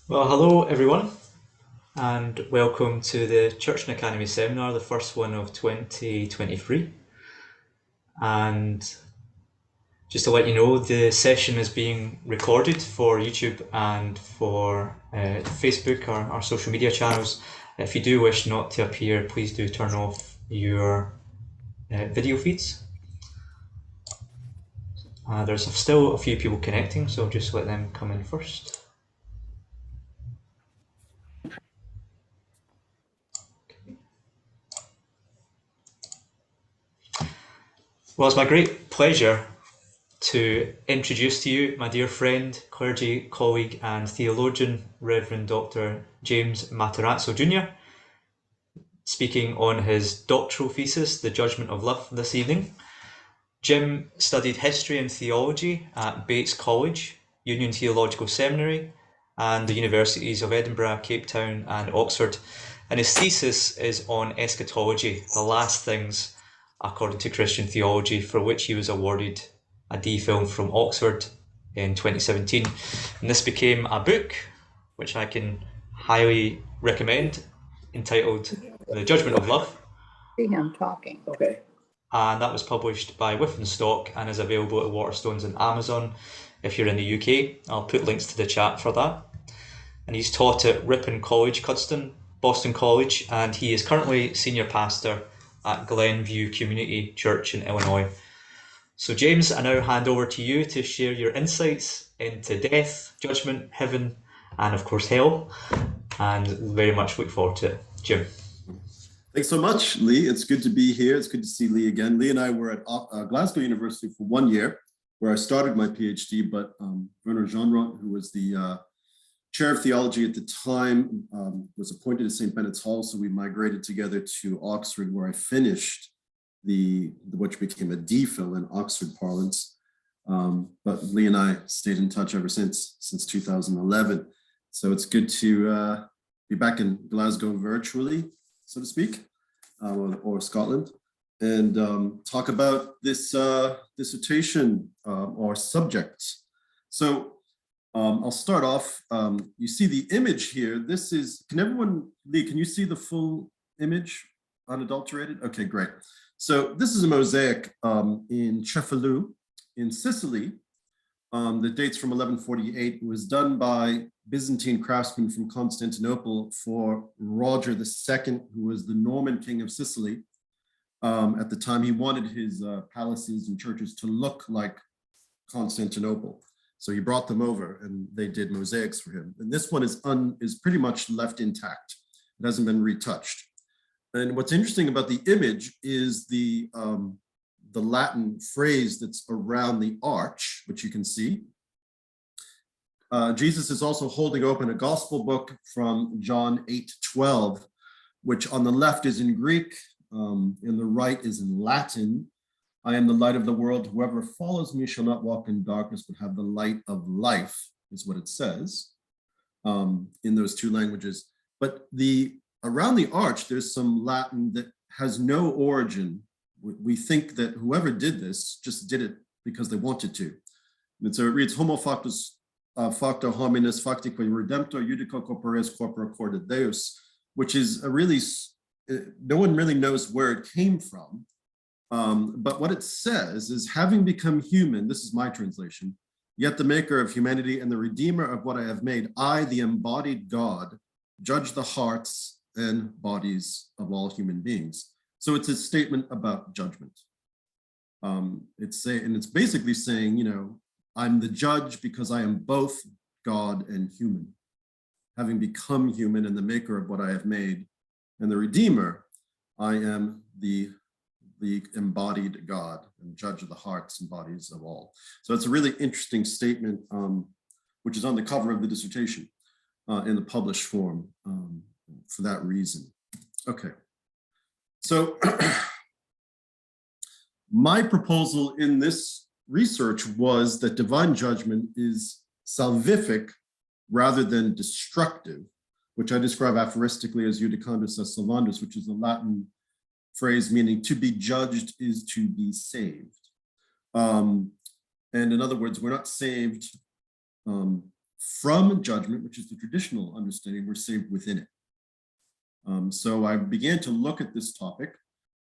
Well, hello everyone, and welcome to the Church and Academy seminar, the first one of 2023. And just to let you know, the session is being recorded for YouTube and for Facebook, our social media channels. If you do wish not to appear, please do turn off your video feeds. There's still a few people connecting, so I'll just let them come in first. Well, it's my great pleasure to introduce to you my dear friend, clergy colleague and theologian, Reverend Dr. James Matarazzo Jr., speaking on his doctoral thesis, The Judgement of Love, this evening. Jim studied history and theology at Bates College, Union Theological Seminary, and the Universities of Edinburgh, Cape Town and Oxford. And his thesis is on eschatology, the last things according to Christian theology, for which he was awarded a D.Phil from Oxford in 2017. And this became a book, which I can highly recommend, entitled The Judgement of Love. See him talking. Okay. And that was published by Stock and is available at Waterstones and Amazon if you're in the UK. I'll put links to the chat for that. And he's taught at Ripon College, Cuddesdon, Boston College, and he is currently senior pastor at Glenview Community Church in Illinois. So James, I now hand over to you to share your insights into death, judgment, heaven, and of course hell, and very much look forward to it. Jim. Thanks so much, Lee. It's good to be here. It's good to see Lee again. Lee and I were at Glasgow University for 1 year, where I started my PhD, but Werner Jeanrot, who was the chair of theology at the time, was appointed to St. Benet's Hall, so we migrated together to Oxford, where I finished which became a D.Phil in Oxford parlance. But Lee and I stayed in touch ever since 2011. So it's good to be back in Glasgow virtually, so to speak, or Scotland, and talk about this dissertation or subject. So I'll start off. You see the image here. This is, Lee, can you see the full image unadulterated? Okay, great. So this is a mosaic in Cefalù in Sicily that dates from 1148. It was done by Byzantine craftsmen from Constantinople for Roger II, who was the Norman king of Sicily. At the time, he wanted his palaces and churches to look like Constantinople. So he brought them over and they did mosaics for him. And this one is pretty much left intact. It hasn't been retouched. And what's interesting about the image is the Latin phrase that's around the arch, which you can see. Jesus is also holding open a gospel book from John 8:12, which on the left is in Greek, and the right is in Latin. I am the light of the world. Whoever follows me shall not walk in darkness, but have the light of life, is what it says in those two languages. But around the arch, there's some Latin that has no origin. We think that whoever did this just did it because they wanted to. And so it reads, homo factus facto hominis factique redemptor judico corporis corpora corda Deus, which is no one really knows where it came from. But what it says is, having become human, this is my translation, yet the maker of humanity and the redeemer of what I have made, I, the embodied God, judge the hearts and bodies of all human beings. So it's a statement about judgment. It's basically saying, I'm the judge because I am both God and human. having become human and the maker of what I have made and the Redeemer, I am the embodied God and judge of the hearts and bodies of all. So it's a really interesting statement, which is on the cover of the dissertation in the published form for that reason. Okay, so my proposal in this research was that divine judgment is salvific rather than destructive, which I describe aphoristically as judicandus est salvandus, which is a Latin phrase meaning to be judged is to be saved. And in other words, we're not saved from judgment, which is the traditional understanding, we're saved within it. So I began to look at this topic.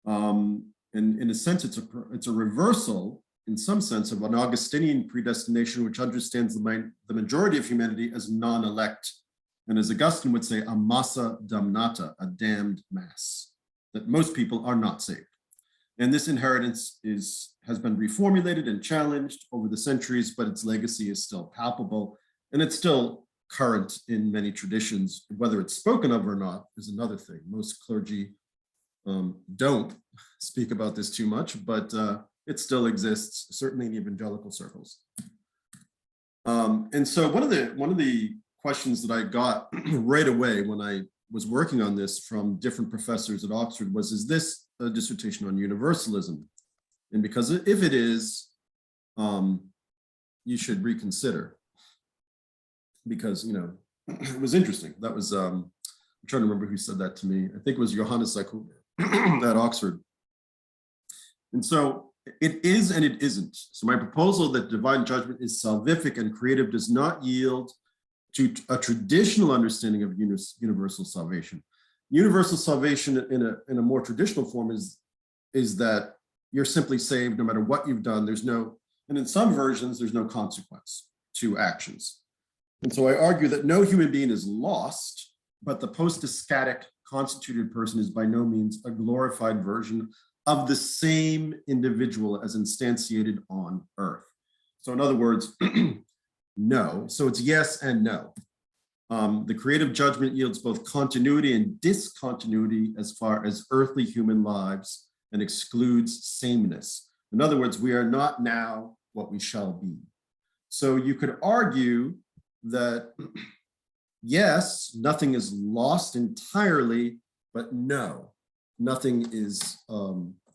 And in a sense, it's a reversal, in some sense, of an Augustinian predestination, which understands the majority of humanity as non-elect. And as Augustine would say, a massa damnata, a damned mass, that most people are not saved. And this inheritance has been reformulated and challenged over the centuries, but its legacy is still palpable. And it's still current in many traditions. Whether it's spoken of or not is another thing. Most clergy don't speak about this too much, but it still exists, certainly in evangelical circles. And so one of the questions that I got right away when I was working on this from different professors at Oxford was, is this a dissertation on universalism? And because if it is, you should reconsider. Because, you know, it was interesting. That was, I'm trying to remember who said that to me. I think it was Johannes at Oxford. And so it is and it isn't. So my proposal that divine judgment is salvific and creative does not yield to a traditional understanding of universal salvation. Universal salvation in a more traditional form is that you're simply saved no matter what you've done. And in some versions, there's no consequence to actions. And so I argue that no human being is lost, but the post-eschatic constituted person is by no means a glorified version of the same individual as instantiated on earth. So in other words, no. So it's yes and no. The creative judgment yields both continuity and discontinuity as far as earthly human lives and excludes sameness. In other words, we are not now what we shall be. So you could argue that yes, nothing is lost entirely, but no, nothing is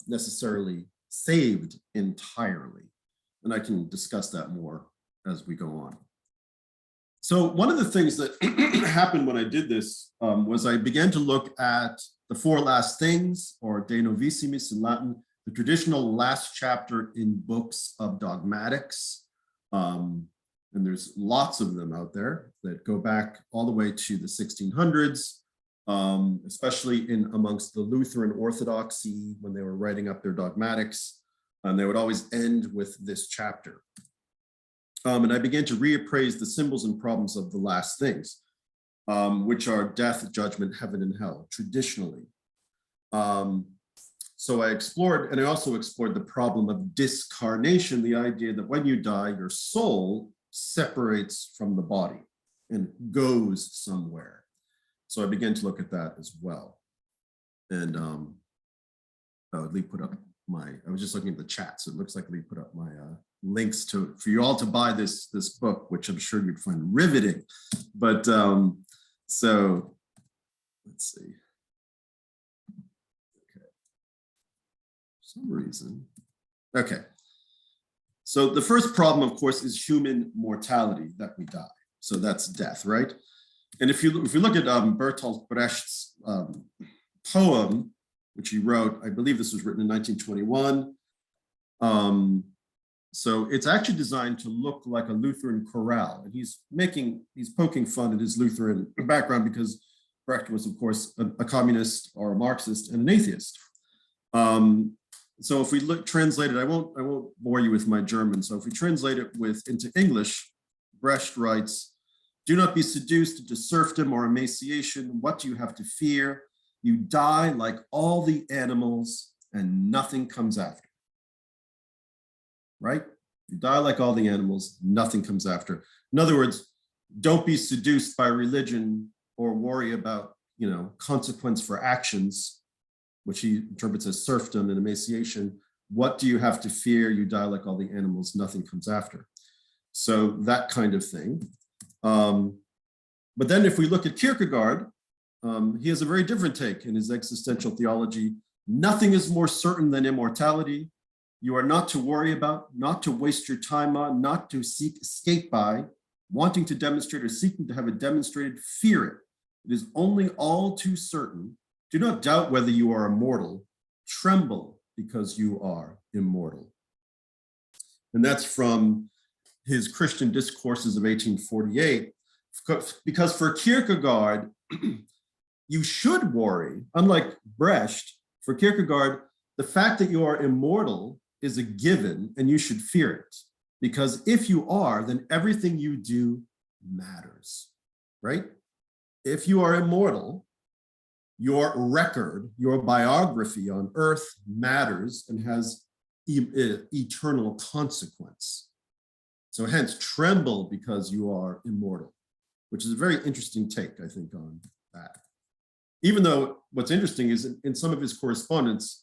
necessarily saved entirely. And I can discuss that more as we go on. So one of the things that happened when I did this was I began to look at the four last things, or De Novissimis in Latin, the traditional last chapter in books of dogmatics. And there's lots of them out there that go back all the way to the 1600s, especially amongst the Lutheran Orthodoxy when they were writing up their dogmatics. And they would always end with this chapter. And I began to reappraise the symbols and problems of the last things, which are death, judgment, heaven, and hell, traditionally. So I explored, and I also explored the problem of discarnation, the idea that when you die, your soul separates from the body and goes somewhere. So I began to look at that as well. And Lee put up I was just looking at the chat, so it looks like Lee put up my links for you all to buy this book, which I'm sure you'd find riveting. But so let's see. Okay. For some reason. Okay. So the first problem, of course, is human mortality, that we die. So that's death, right? And if you look at Bertolt Brecht's poem, which he wrote, I believe this was written in 1921. So it's actually designed to look like a Lutheran chorale. And he's poking fun at his Lutheran background because Brecht was, of course, a communist or a Marxist and an atheist. So if we translate it, I won't bore you with my German. So if we translate it into English, Brecht writes, "Do not be seduced into serfdom or emaciation. What do you have to fear? You die like all the animals and nothing comes after." Right? You die like all the animals, nothing comes after. In other words, don't be seduced by religion or worry about, consequence for actions, which he interprets as serfdom and emaciation. What do you have to fear? You die like all the animals, nothing comes after. So that kind of thing. But then if we look at Kierkegaard, he has a very different take in his existential theology. Nothing is more certain than immortality. You are not to worry about, not to waste your time on, not to seek escape by, wanting to demonstrate or seeking to have it demonstrated, fear it. It is only all too certain. Do not doubt whether you are immortal. Tremble because you are immortal. And that's from his Christian Discourses of 1848. Because for Kierkegaard, you should worry. Unlike Brecht, for Kierkegaard, the fact that you are immortal is a given and you should fear it. Because if you are, then everything you do matters, right? If you are immortal, your record, your biography on earth matters and has eternal consequence. So hence, tremble because you are immortal, which is a very interesting take, I think, on that. Even though what's interesting is in some of his correspondence,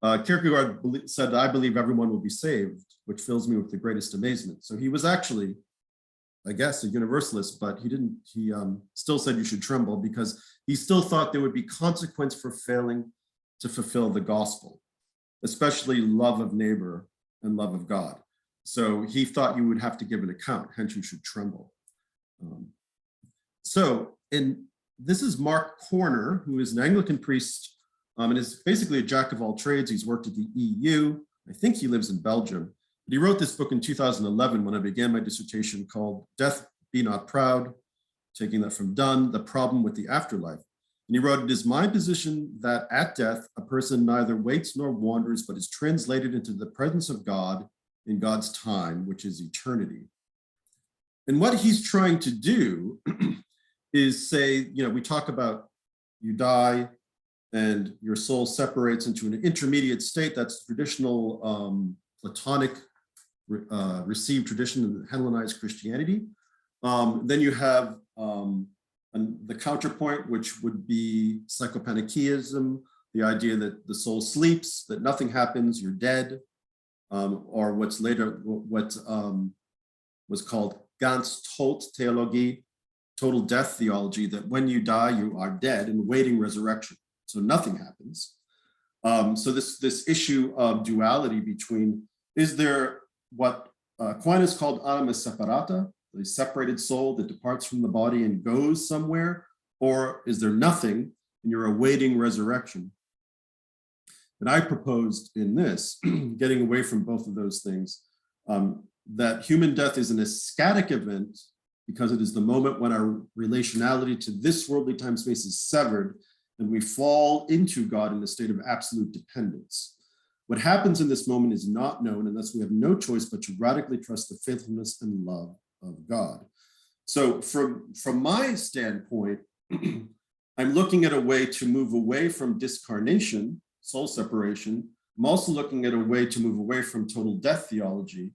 Kierkegaard said, I believe everyone will be saved, which fills me with the greatest amazement. So he was actually, I guess, a universalist, but he still said you should tremble because he still thought there would be consequence for failing to fulfill the gospel, especially love of neighbor and love of God. So he thought you would have to give an account, hence you should tremble. This is Mark Corner, who is an Anglican priest and is basically a jack of all trades. He's worked at the EU. I think he lives in Belgium. But he wrote this book in 2011 when I began my dissertation called Death Be Not Proud, taking that from Donne, The Problem with the Afterlife. And he wrote, it is my position that at death, a person neither waits nor wanders, but is translated into the presence of God in God's time, which is eternity. And what he's trying to do is say, we talk about you die and your soul separates into an intermediate state. That's traditional Platonic received tradition of Hellenized Christianity. Then you have the counterpoint, which would be psychopanencheism, the idea that the soul sleeps, that nothing happens, you're dead, or what's later, what was called ganz tot theology, total death theology, that when you die, you are dead and waiting resurrection. So nothing happens. So this issue of duality between, is there what Aquinas called anima separata, the separated soul that departs from the body and goes somewhere, or is there nothing and you're awaiting resurrection? And I proposed in this, getting away from both of those things, that human death is an eschatic event because it is the moment when our relationality to this worldly time space is severed and we fall into God in a state of absolute dependence. What happens in this moment is not known, and thus we have no choice but to radically trust the faithfulness and love of God. So from my standpoint, I'm looking at a way to move away from discarnation, soul separation. I'm also looking at a way to move away from total death theology.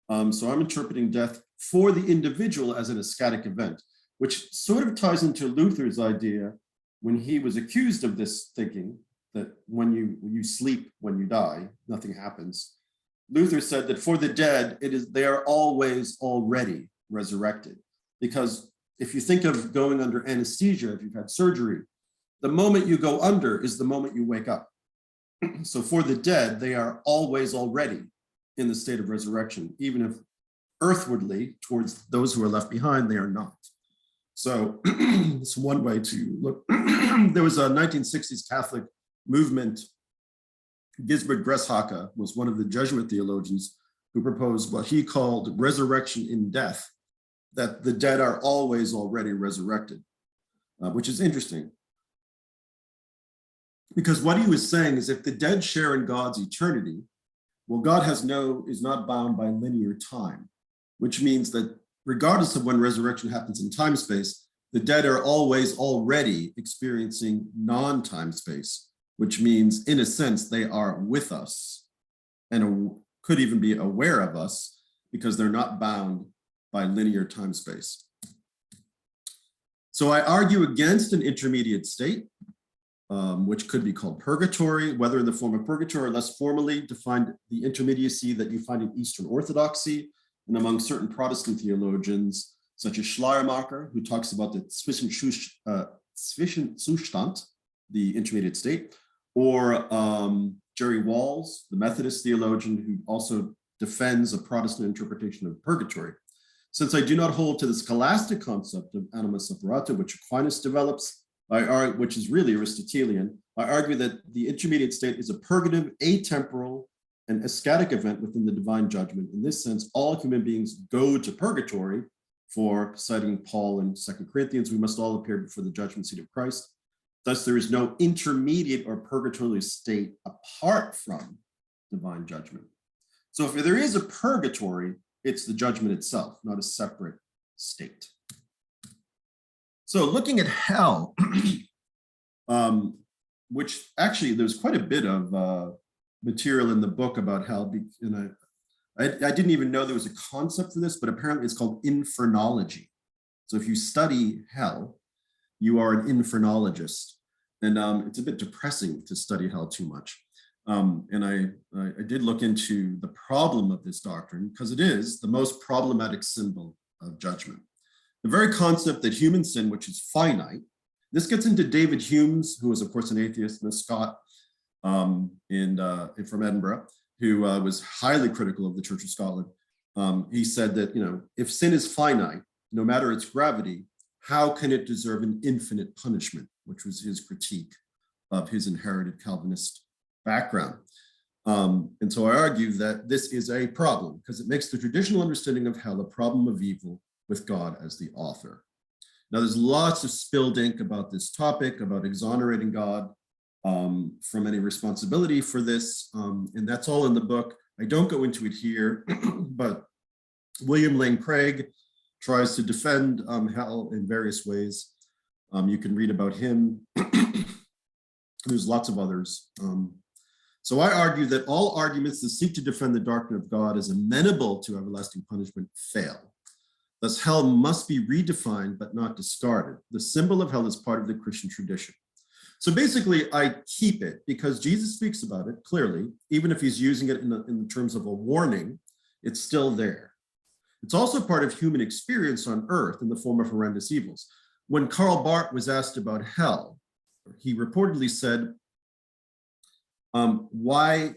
So I'm interpreting death for the individual as an eschatic event, which sort of ties into Luther's idea when he was accused of this thinking, that when you sleep, when you die, nothing happens. Luther said that for the dead, they are always already resurrected. Because if you think of going under anesthesia, if you've had surgery, the moment you go under is the moment you wake up. So for the dead, they are always already in the state of resurrection, even if earthwardly, towards those who are left behind, they are not. So it's one way to look. There was a 1960s Catholic movement. Gisbert Greshake was one of the Jesuit theologians who proposed what he called resurrection in death, that the dead are always already resurrected, which is interesting. Because what he was saying is if the dead share in God's eternity, well, God is not bound by linear time, which means that regardless of when resurrection happens in time space, the dead are always already experiencing non-time space, which means in a sense, they are with us and could even be aware of us because they're not bound by linear time space. So I argue against an intermediate state, which could be called purgatory, whether in the form of purgatory or less formally defined the intermediacy that you find in Eastern Orthodoxy and among certain Protestant theologians, such as Schleiermacher, who talks about the Zwischenzustand, the intermediate state, or Jerry Walls, the Methodist theologian, who also defends a Protestant interpretation of purgatory. Since I do not hold to the scholastic concept of anima separata, which Aquinas develops, which is really Aristotelian, I argue that the intermediate state is a purgative, atemporal, and ascetic event within the divine judgment. In this sense, all human beings go to purgatory. For citing Paul in 2 Corinthians, we must all appear before the judgment seat of Christ. Thus, there is no intermediate or purgatorial state apart from divine judgment. So if there is a purgatory, it's the judgment itself, not a separate state. So looking at hell, which actually there's quite a bit of material in the book about hell, and I didn't even know there was a concept for this, but apparently it's called infernology. So if you study hell, you are an infernologist. And it's a bit depressing to study hell too much. And I did look into the problem of this doctrine because it is the most problematic symbol of judgment. The very concept that human sin, which is finite, this gets into David Hume's, who was of course an atheist and a Scot from Edinburgh, who was highly critical of the Church of Scotland. He said that, if sin is finite, no matter its gravity, how can it deserve an infinite punishment, which was his critique of his inherited Calvinist background. And so I argue that this is a problem because it makes the traditional understanding of hell a problem of evil with God as the author. Now, there's lots of spilled ink about this topic, about exonerating God from any responsibility for this, and that's all in the book. I don't go into it here, but William Lane Craig tries to defend hell in various ways. You can read about him. There's lots of others. So I argue that all arguments that seek to defend the doctrine of God as amenable to everlasting punishment fail. Thus, hell must be redefined but not discarded. The symbol of hell is part of the Christian tradition. So basically, I keep it because Jesus speaks about it clearly, even if he's using it in terms of a warning, it's still there. It's also part of human experience on earth in the form of horrendous evils. When Karl Barth was asked about hell, he reportedly said,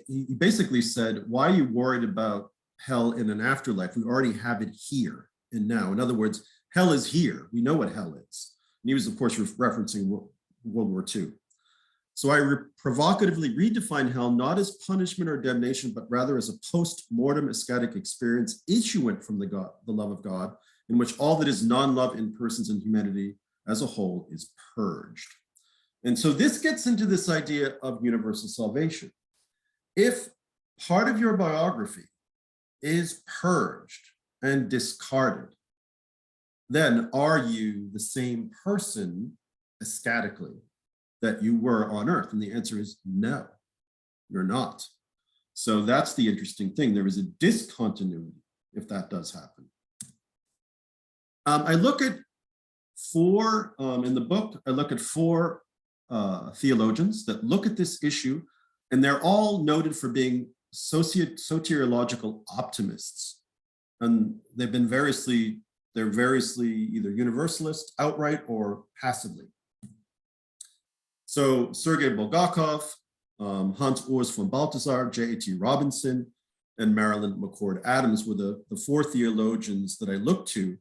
he basically said, why are you worried about hell in an afterlife? We already have it here and now. In other words, hell is here. We know what hell is. And he was, of course, referencing World War II. So I provocatively redefine hell not as punishment or damnation, but rather as a post-mortem ascetic experience issuant from the love of God, in which all that is non-love in persons and humanity as a whole is purged. And so this gets into this idea of universal salvation. If part of your biography is purged and discarded, then are you the same person ascetically that you were on earth? And the answer is no, you're not. So that's the interesting thing. There is a discontinuity if that does happen. I look at four, in the book, I look at four theologians that look at this issue, and they're all noted for being soteriological optimists. And they've been they're variously either universalist outright or passively. So Sergei Bulgakov, Hans Urs von Balthasar, J.A.T. Robinson, and Marilyn McCord Adams were the four theologians that I looked to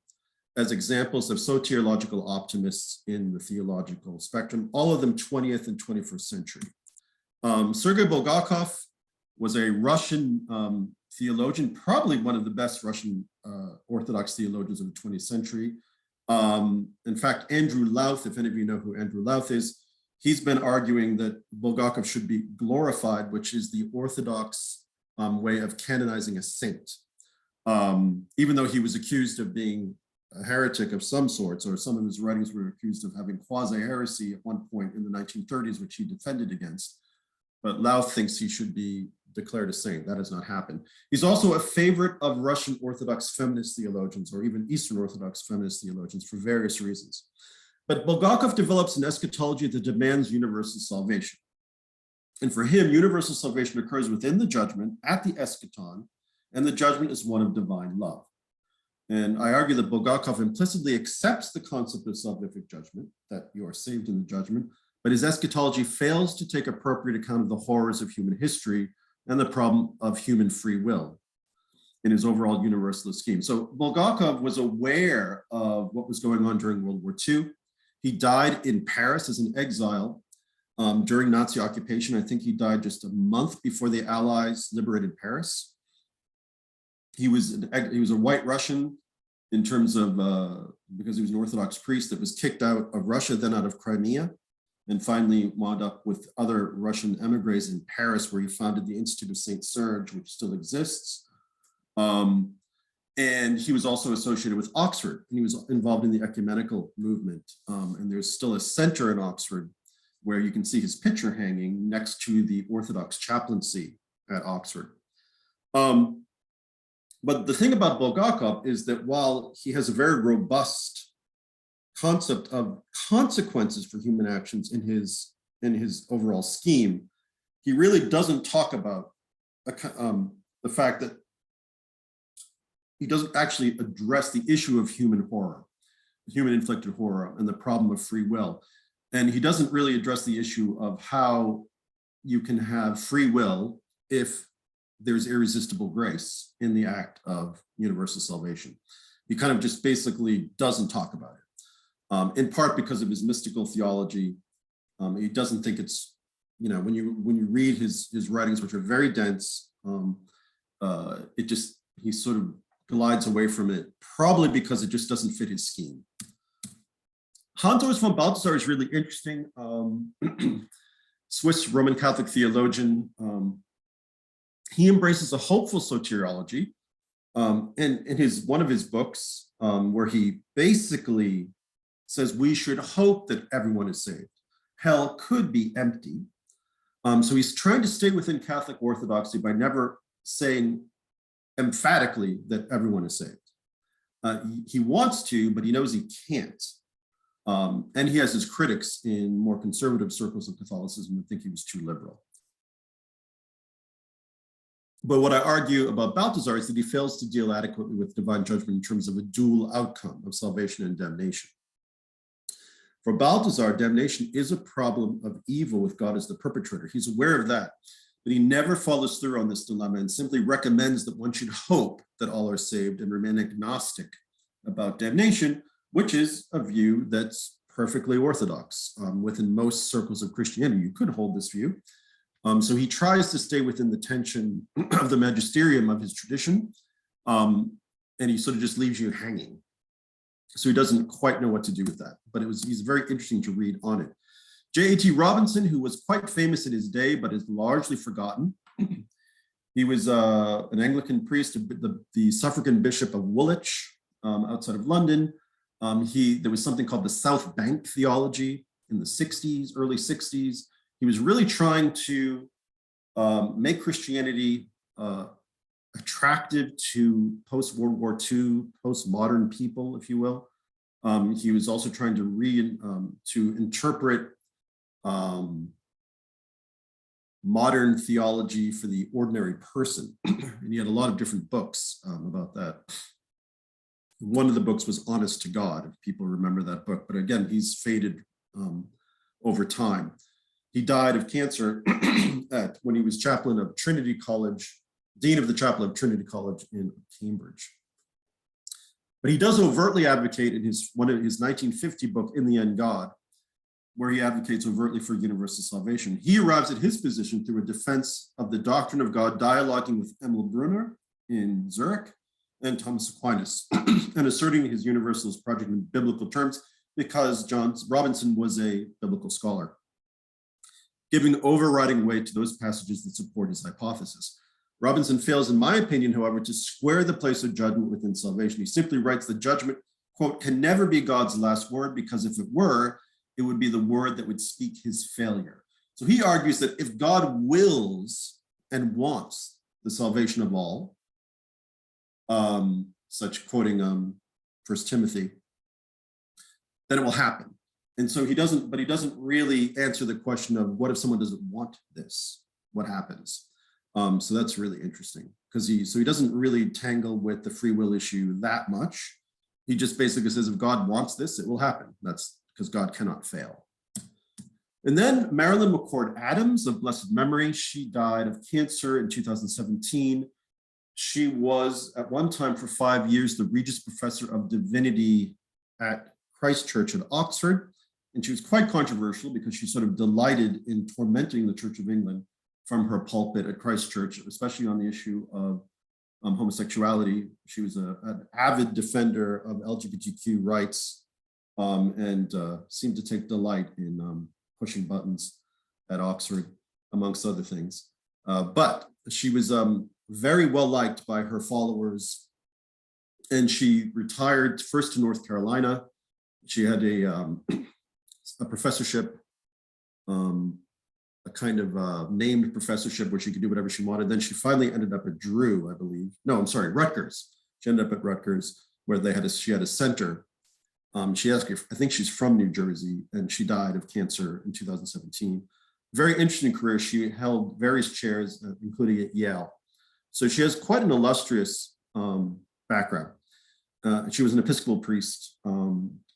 as examples of soteriological optimists in the theological spectrum, all of them 20th and 21st century. Sergei Bulgakov was a Russian theologian, probably one of the best Russian Orthodox theologians of the 20th century. In fact, Andrew Louth, if any of you know who Andrew Louth is, he's been arguing that Bulgakov should be glorified, which is the Orthodox way of canonizing a saint. Even though he was accused of being a heretic of some sorts, or some of his writings were accused of having quasi-heresy at one point in the 1930s, which he defended against. But Louth thinks he should be declared a saint. That has not happened. He's also a favorite of Russian Orthodox feminist theologians, or even Eastern Orthodox feminist theologians, for various reasons. But Bulgakov develops an eschatology that demands universal salvation. And for him, universal salvation occurs within the judgment at the eschaton, and the judgment is one of divine love. And I argue that Bulgakov implicitly accepts the concept of salvific judgment, that you are saved in the judgment, but his eschatology fails to take appropriate account of the horrors of human history and the problem of human free will in his overall universalist scheme. So Bulgakov was aware of what was going on during World War II. He died in Paris as an exile during Nazi occupation. I think he died just a month before the Allies liberated Paris. He was a white Russian in terms of, because he was an Orthodox priest that was kicked out of Russia, then out of Crimea, and finally wound up with other Russian emigres in Paris, where he founded the Institute of St. Serge, which still exists. And he was also associated with Oxford, and he was involved in the ecumenical movement. And there's still a center in Oxford where you can see his picture hanging next to the Orthodox chaplaincy at Oxford. But the thing about Bulgakov is that while he has a very robust concept of consequences for human actions in his overall scheme, he really doesn't talk about the fact that he doesn't actually address the issue of human horror, human inflicted horror, and the problem of free will. And he doesn't really address the issue of how you can have free will if there's irresistible grace in the act of universal salvation. He kind of just basically doesn't talk about it, in part because of his mystical theology. He doesn't think it's, when you read his writings, which are very dense, he sort of glides away from it, probably because it just doesn't fit his scheme. Hans Urs von Balthasar is really interesting. Swiss Roman Catholic theologian. He embraces a hopeful soteriology. In one of his books, where he basically says we should hope that everyone is saved. Hell could be empty. So he's trying to stay within Catholic orthodoxy by never saying emphatically that everyone is saved. He wants to, but he knows he can't. And he has his critics in more conservative circles of Catholicism who think he was too liberal. But what I argue about Balthasar is that he fails to deal adequately with divine judgment in terms of a dual outcome of salvation and damnation. For Balthasar, damnation is a problem of evil with God as the perpetrator. He's aware of that, but he never follows through on this dilemma and simply recommends that one should hope that all are saved and remain agnostic about damnation, which is a view that's perfectly orthodox within most circles of Christianity. You could hold this view. So he tries to stay within the tension of the magisterium of his tradition, and he sort of just leaves you hanging. So he doesn't quite know what to do with that, but he's very interesting to read on it. J.A.T. Robinson, who was quite famous in his day, but is largely forgotten. He was an Anglican priest, the suffragan bishop of Woolwich, outside of London. There was something called the South Bank theology in the 60s, early 60s. He was really trying to make Christianity attractive to post-World War II, postmodern people, if you will. He was also trying to interpret modern theology for the ordinary person. And he had a lot of different books about that. One of the books was Honest to God, if people remember that book. But again, he's faded over time. He died of cancer when he was chaplain of Trinity College, dean of the chapel of Trinity College in Cambridge. But he does overtly advocate in one of his 1950 book, In the End God, where he advocates overtly for universal salvation. He arrives at his position through a defense of the doctrine of God, dialoguing with Emil Brunner in Zurich and Thomas Aquinas, and asserting his universalist project in biblical terms because Robinson was a biblical scholar, giving overriding weight to those passages that support his hypothesis. Robinson fails, in my opinion, however, to square the place of judgment within salvation. He simply writes that judgment, quote, can never be God's last word, because if it were, it would be the word that would speak his failure. So he argues that if God wills and wants the salvation of all, such quoting 1 Timothy, then it will happen. And so he doesn't really answer the question of what if someone doesn't want this? What happens? So that's really interesting because he doesn't really tangle with the free will issue that much. He just basically says, if God wants this, it will happen. That's because God cannot fail. And then Marilyn McCord Adams of blessed memory, she died of cancer in 2017. She was at one time for 5 years the Regius Professor of Divinity at Christ Church in Oxford. And she was quite controversial because she sort of delighted in tormenting the Church of England from her pulpit at Christ Church, especially on the issue of homosexuality. She was an avid defender of LGBTQ rights and seemed to take delight in pushing buttons at Oxford, amongst other things. But she was very well liked by her followers. And she retired first to North Carolina. She had a professorship, a kind of named professorship where she could do whatever she wanted. Then she finally ended up at Drew, I believe. No, I'm sorry, Rutgers. She ended up at Rutgers where she had a center. She asked I think she's from New Jersey, and she died of cancer in 2017. Very interesting career. She held various chairs, including at Yale. So she has quite an illustrious background. She was an Episcopal priest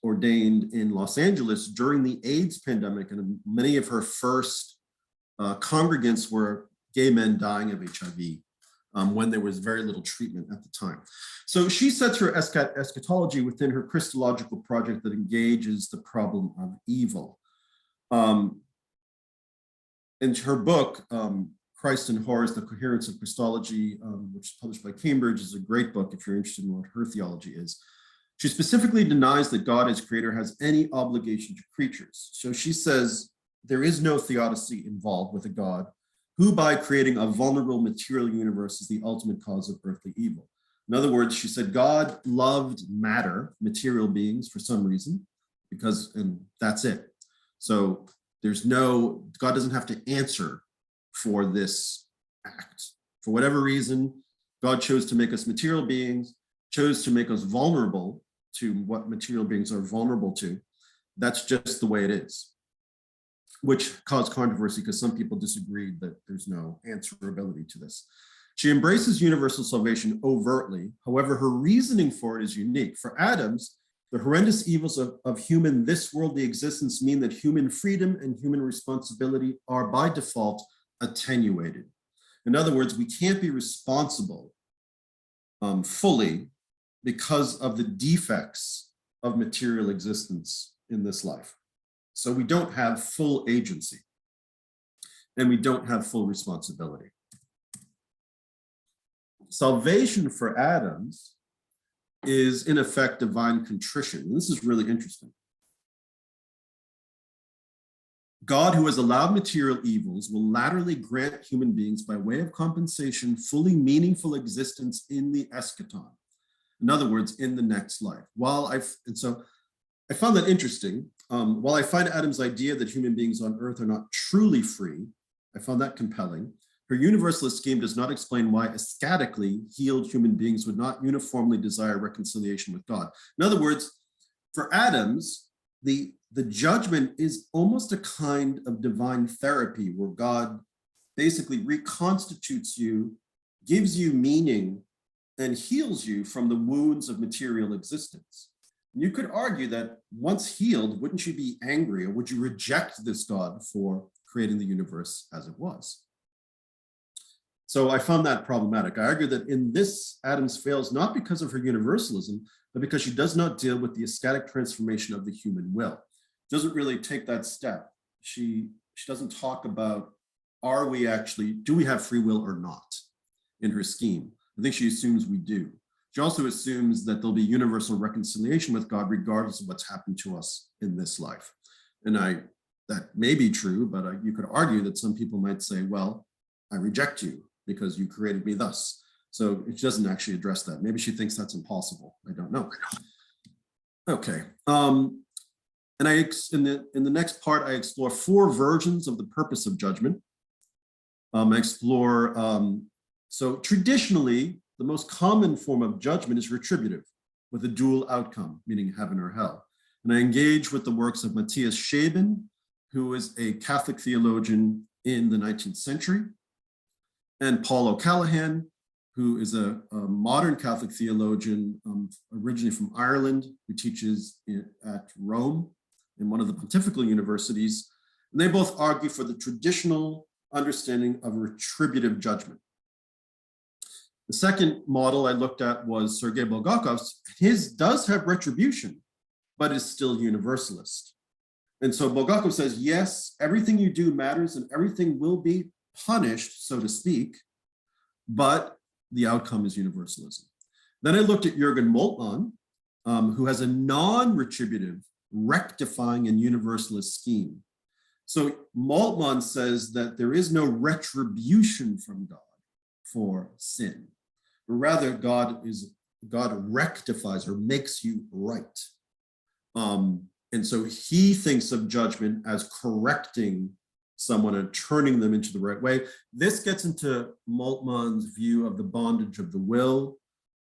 ordained in Los Angeles during the AIDS pandemic, and many of her first congregants were gay men dying of HIV when there was very little treatment at the time. So she sets her eschatology within her Christological project that engages the problem of evil. In her book, Christ and Horus, The Coherence of Christology, which is published by Cambridge, is a great book if you're interested in what her theology is. She specifically denies that God as creator has any obligation to creatures. So she says there is no theodicy involved with a God who by creating a vulnerable material universe is the ultimate cause of earthly evil. In other words, she said God loved matter, material beings for some reason, and that's it. So God doesn't have to answer for this act. For whatever reason, God chose to make us material beings, chose to make us vulnerable to what material beings are vulnerable to. That's just the way it is, which caused controversy because some people disagreed that there's no answerability to this. She embraces universal salvation overtly. However, her reasoning for it is unique. For Adams, the horrendous evils of human this worldly existence mean that human freedom and human responsibility are by default attenuated. In other words, we can't be responsible fully because of the defects of material existence in this life. So we don't have full agency and we don't have full responsibility. Salvation for Adams is in effect divine contrition. And this is really interesting. God, who has allowed material evils, will laterally grant human beings by way of compensation fully meaningful existence in the eschaton. In other words, in the next life. So I found that interesting. While I find Adams' idea that human beings on earth are not truly free, I found that compelling. Her universalist scheme does not explain why ascetically healed human beings would not uniformly desire reconciliation with God. In other words, for Adams, the judgment is almost a kind of divine therapy where God basically reconstitutes you, gives you meaning, and heals you from the wounds of material existence. You could argue that once healed, wouldn't you be angry, or would you reject this God for creating the universe as it was? So I found that problematic. I argue that in this, Adams fails not because of her universalism, but because she does not deal with the ascetic transformation of the human will. She doesn't really take that step. She doesn't talk about, do we have free will or not in her scheme? I think she assumes we do. She also assumes that there'll be universal reconciliation with God regardless of what's happened to us in this life. And that may be true, but you could argue that some people might say, well, I reject you because you created me thus. So it doesn't actually address that. Maybe she thinks that's impossible. I don't know. Okay. And in the next part, I explore 4 versions of the purpose of judgment. So traditionally, the most common form of judgment is retributive, with a dual outcome, meaning heaven or hell. And I engage with the works of Matthias Scheben, who is a Catholic theologian in the 19th century, and Paul O'Callaghan, who is a modern Catholic theologian, originally from Ireland, who teaches at Rome in one of the pontifical universities. And they both argue for the traditional understanding of retributive judgment. The second model I looked at was Sergei Bulgakov's. His does have retribution, but is still universalist. And so Bulgakov says, yes, everything you do matters and everything will be punished, so to speak, but the outcome is universalism. Then I looked at Jürgen Moltmann, who has a non-retributive, rectifying and universalist scheme. So Moltmann says that there is no retribution from God for sin, but rather God rectifies or makes you right. And so he thinks of judgment as correcting someone and turning them into the right way. This gets into Moltmann's view of the bondage of the will,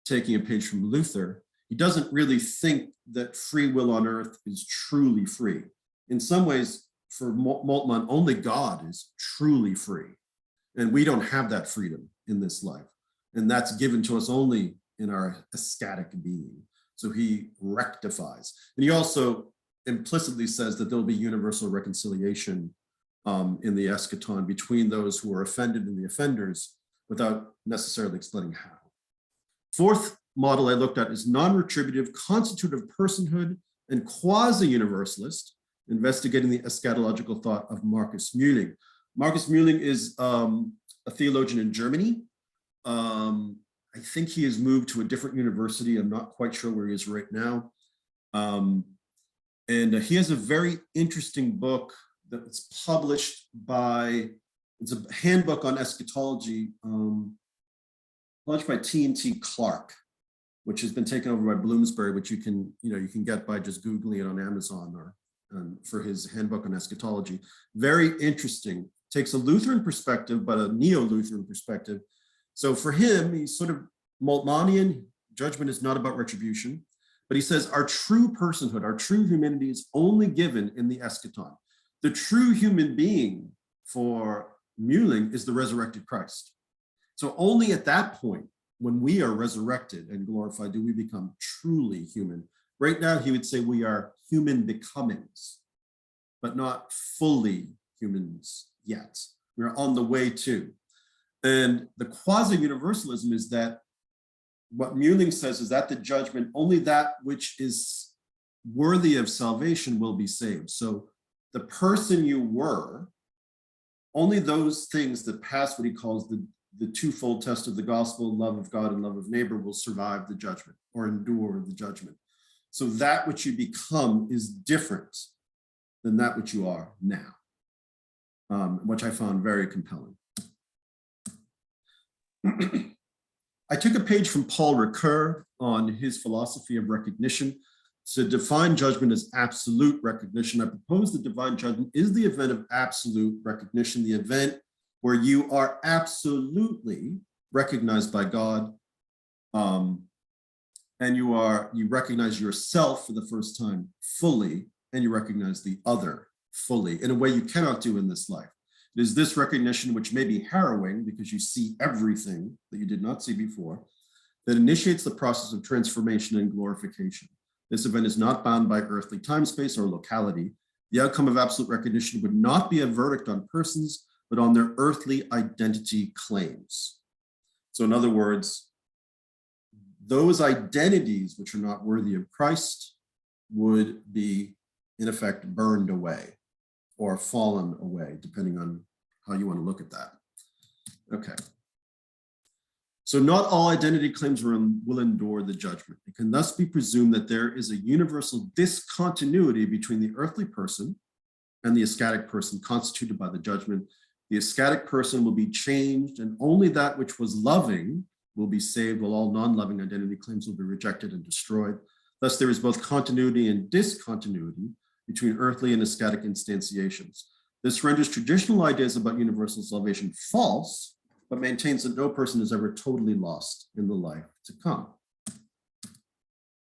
taking a page from Luther. He doesn't really think that free will on earth is truly free. In some ways, for Moltmann, only God is truly free. And we don't have that freedom in this life. And that's given to us only in our ecstatic being. So he rectifies. And he also implicitly says that there'll be universal reconciliation in the eschaton between those who are offended and the offenders, without necessarily explaining how. Fourth model I looked at is non-retributive, constitutive personhood and quasi-universalist, investigating the eschatological thought of Marcus Mühling. Marcus Mühling is a theologian in Germany. I think he has moved to a different university. I'm not quite sure where he is right now. And he has a very interesting book that's published by, it's a handbook on eschatology, published by T&T Clark, which has been taken over by Bloomsbury, which you can get by just Googling it on Amazon or for his handbook on eschatology. Very interesting. Takes a Lutheran perspective, but a neo-Lutheran perspective. So for him, he's sort of Moltmannian. Judgment is not about retribution, but he says our true personhood, our true humanity is only given in the eschaton. The true human being for Mühling is the resurrected Christ. So only at that point, when we are resurrected and glorified, do we become truly human. Right now, he would say we are human becomings, but not fully humans yet. We're on the way to. And the quasi-universalism is that what Mühling says is that the judgment, only that which is worthy of salvation will be saved. So the person you were, only those things that pass what he calls the twofold test of the gospel, love of God and love of neighbor, will survive the judgment or endure the judgment. So that which you become is different than that which you are now, which I found very compelling. I took a page from Paul Ricoeur on his philosophy of recognition to define judgment as absolute recognition. I propose the divine judgment is the event of absolute recognition, the event where you are absolutely recognized by God, and you recognize yourself for the first time fully, and you recognize the other fully in a way you cannot do in this life. It is this recognition, which may be harrowing because you see everything that you did not see before, that initiates the process of transformation and glorification. This event is not bound by earthly time, space, or locality. The outcome of absolute recognition would not be a verdict on persons, but on their earthly identity claims. So in other words, those identities which are not worthy of Christ would be, in effect, burned away or fallen away, depending on how you want to look at that. Okay. So not all identity claims will endure the judgment. It can thus be presumed that there is a universal discontinuity between the earthly person and the ecstatic person constituted by the judgment. The ecstatic person will be changed, and only that which was loving will be saved, while all non-loving identity claims will be rejected and destroyed. Thus, there is both continuity and discontinuity between earthly and ecstatic instantiations. This renders traditional ideas about universal salvation false, but maintains that no person is ever totally lost in the life to come.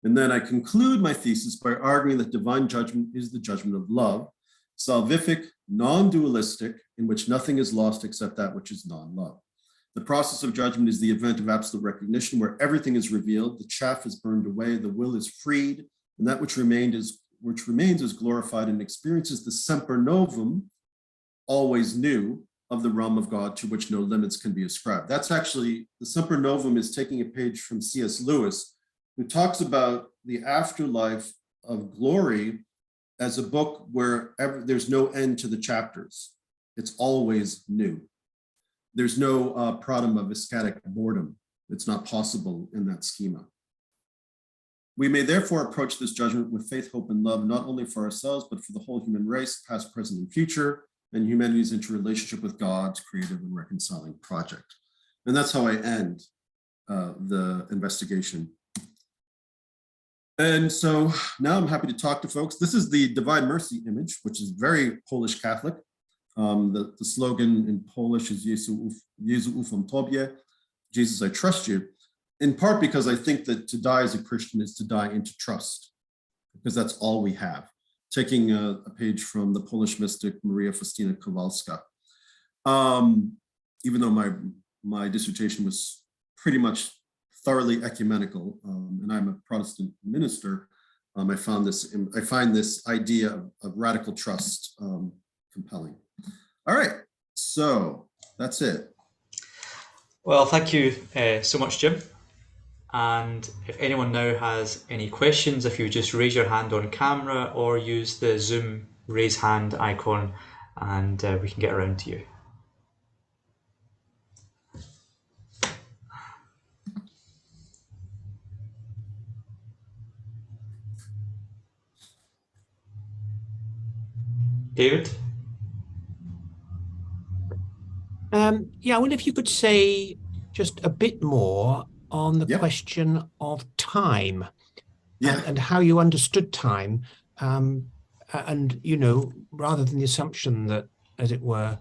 And then I conclude my thesis by arguing that divine judgment is the judgment of love, salvific, non-dualistic, in which nothing is lost except that which is non-love. The process of judgment is the event of absolute recognition where everything is revealed, the chaff is burned away, the will is freed, and that which remains is glorified and experiences the semper novum, always new, of the realm of God to which no limits can be ascribed. That's actually, the semper novum is taking a page from C.S. Lewis, who talks about the afterlife of glory as a book where there's no end to the chapters. It's always new. There's no problem of ecstatic boredom. It's not possible in that schema. We may therefore approach this judgment with faith, hope, and love, not only for ourselves, but for the whole human race, past, present, and future, and humanity's interrelationship with God's creative and reconciling project. And that's how I end the investigation. And so now I'm happy to talk to folks. This is the Divine Mercy image, which is very Polish Catholic. The slogan in Polish is Jezu ufam tobie, Jesus, I trust you, in part because I think that to die as a Christian is to die into trust, because that's all we have. Taking a page from the Polish mystic Maria Faustina Kowalska. Even though my dissertation was pretty much thoroughly ecumenical, and I'm a Protestant minister, I find this idea of radical trust compelling. All right, so that's it. Well, thank you so much, Jim. And if anyone now has any questions, if you just raise your hand on camera or use the Zoom raise hand icon, and we can get around to you. David? Yeah, I wonder if you could say just a bit more on the Yep. question of time, Yeah. and how you understood time, and, you know, rather than the assumption that, as it were,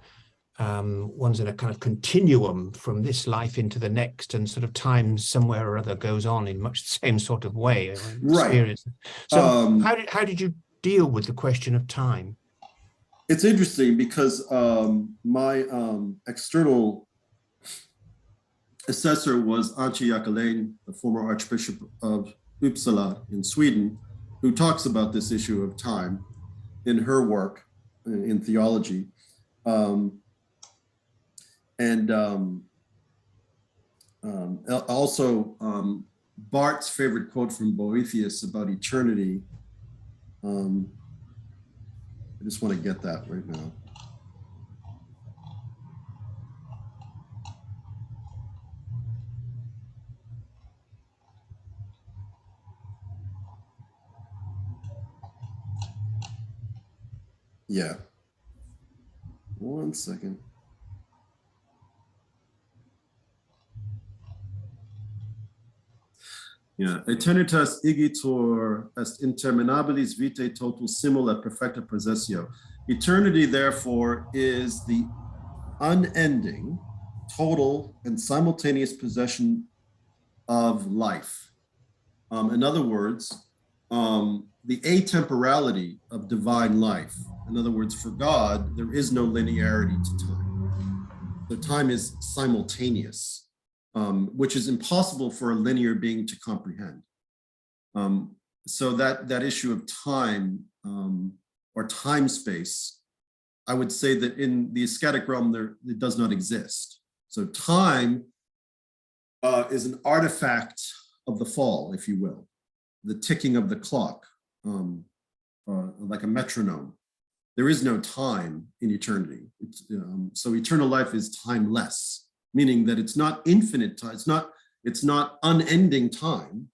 one's in a kind of continuum from this life into the next, and sort of time somewhere or other goes on in much the same sort of way. Right. Experience. So how did you deal with the question of time? It's interesting because my external assessor was Antje Jackelijn, the former Archbishop of Uppsala in Sweden, who talks about this issue of time in her work in theology. Also Barth's favorite quote from Boethius about eternity. I just want to get that right now. Yeah. 1 second. Yeah. Eternitas igitur est interminabilis vitae totus simul et perfecta possessio. Eternity, therefore, is the unending, total, and simultaneous possession of life. In other words, the atemporality of divine life. In other words, for God, there is no linearity to time. The time is simultaneous, which is impossible for a linear being to comprehend. So that issue of time or time space, I would say that in the ascetic realm, it does not exist. So time is an artifact of the fall, if you will, the ticking of the clock, like a metronome. There is no time in eternity. So eternal life is timeless, meaning that it's not infinite time. It's not unending time.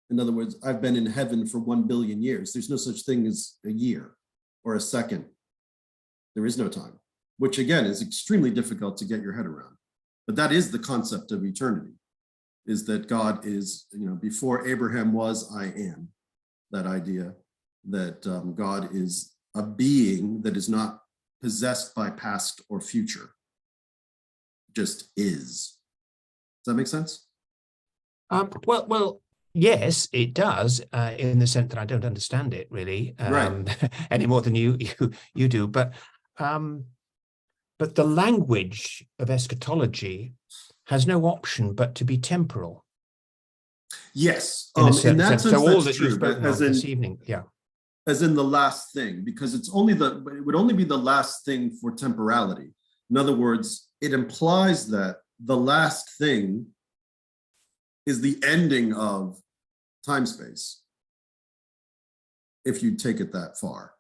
In other words, I've been in heaven for 1 billion years. There's no such thing as a year or a second. There is no time, which again is extremely difficult to get your head around. But that is the concept of eternity, is that God is, before Abraham was, I am. That idea that God is a being that is not possessed by past or future, just is. Does that make sense? Well, Yes, it does, in the sense that I don't understand it really, any more than you do. But the language of eschatology has no option but to be temporal. Yes, In a certain that sense. sense, So all that's that you've true. spoken of this evening, yeah. As in the last thing, because it would only be the last thing for temporality. In other words, it implies that the last thing is the ending of time space. If you take it that far,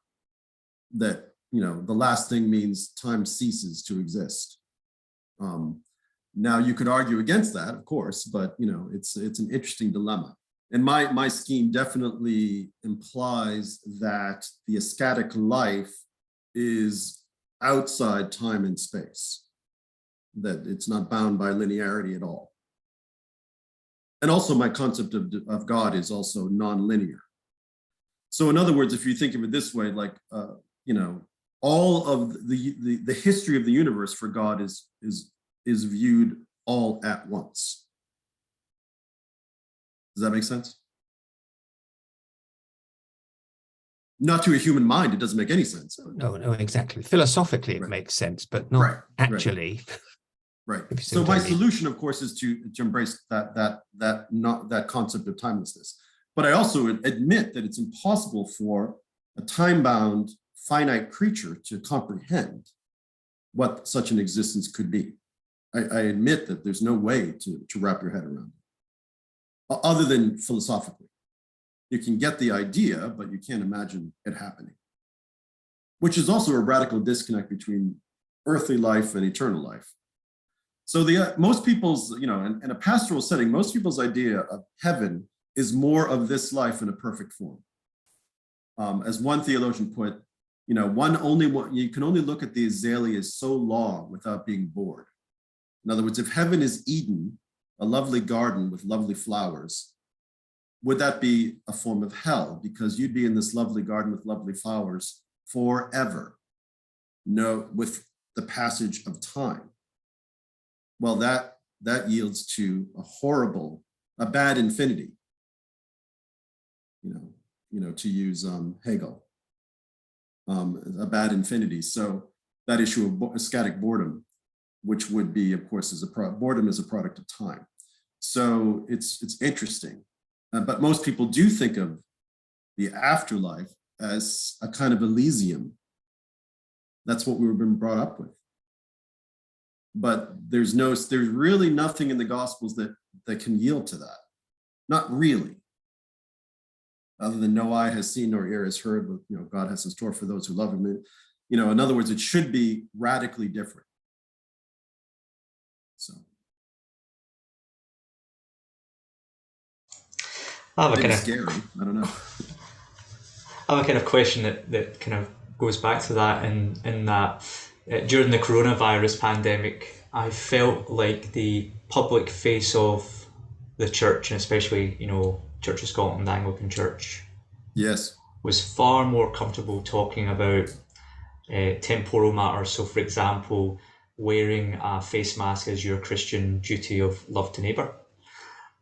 that, the last thing means time ceases to exist. Now you could argue against that, of course, but it's an interesting dilemma. And my scheme definitely implies that the ascetic life is outside time and space, that it's not bound by linearity at all. And also my concept of God is also non-linear. So in other words, if you think of it this way, like, all of the history of the universe for God is viewed all at once. Does that make sense? Not to a human mind, it doesn't make any sense. No, exactly. Philosophically, it makes sense, but not actually. Right. So my solution, of course, is to embrace that concept of timelessness. But I also admit that it's impossible for a time-bound, finite creature to comprehend what such an existence could be. I admit that there's no way to wrap your head around it, other than philosophically. You can get the idea, but you can't imagine it happening, which is also a radical disconnect between earthly life and eternal life. So most people's, in a pastoral setting, most people's idea of heaven is more of this life in a perfect form. As one theologian put, you can only look at the azaleas so long without being bored. In other words, if heaven is Eden, a lovely garden with lovely flowers, would that be a form of hell? Because you'd be in this lovely garden with lovely flowers forever, with the passage of time. Well, that yields to a bad infinity, to use Hegel, a bad infinity. So that issue of ascetic boredom, which would be, of course, boredom is a product of time. So it's interesting. But most people do think of the afterlife as a kind of Elysium. That's what we've been brought up with. But there's really nothing in the Gospels that can yield to that. Not really. Other than no eye has seen nor ear has heard what God has in store for those who love him. In other words, it should be radically different. So. Scary. I don't know. I have a kind of question that kind of goes back to that, in that during the coronavirus pandemic, I felt like the public face of the church, and especially, Church of Scotland, Anglican Church, yes, was far more comfortable talking about temporal matters. So, for example, wearing a face mask as your Christian duty of love to neighbour.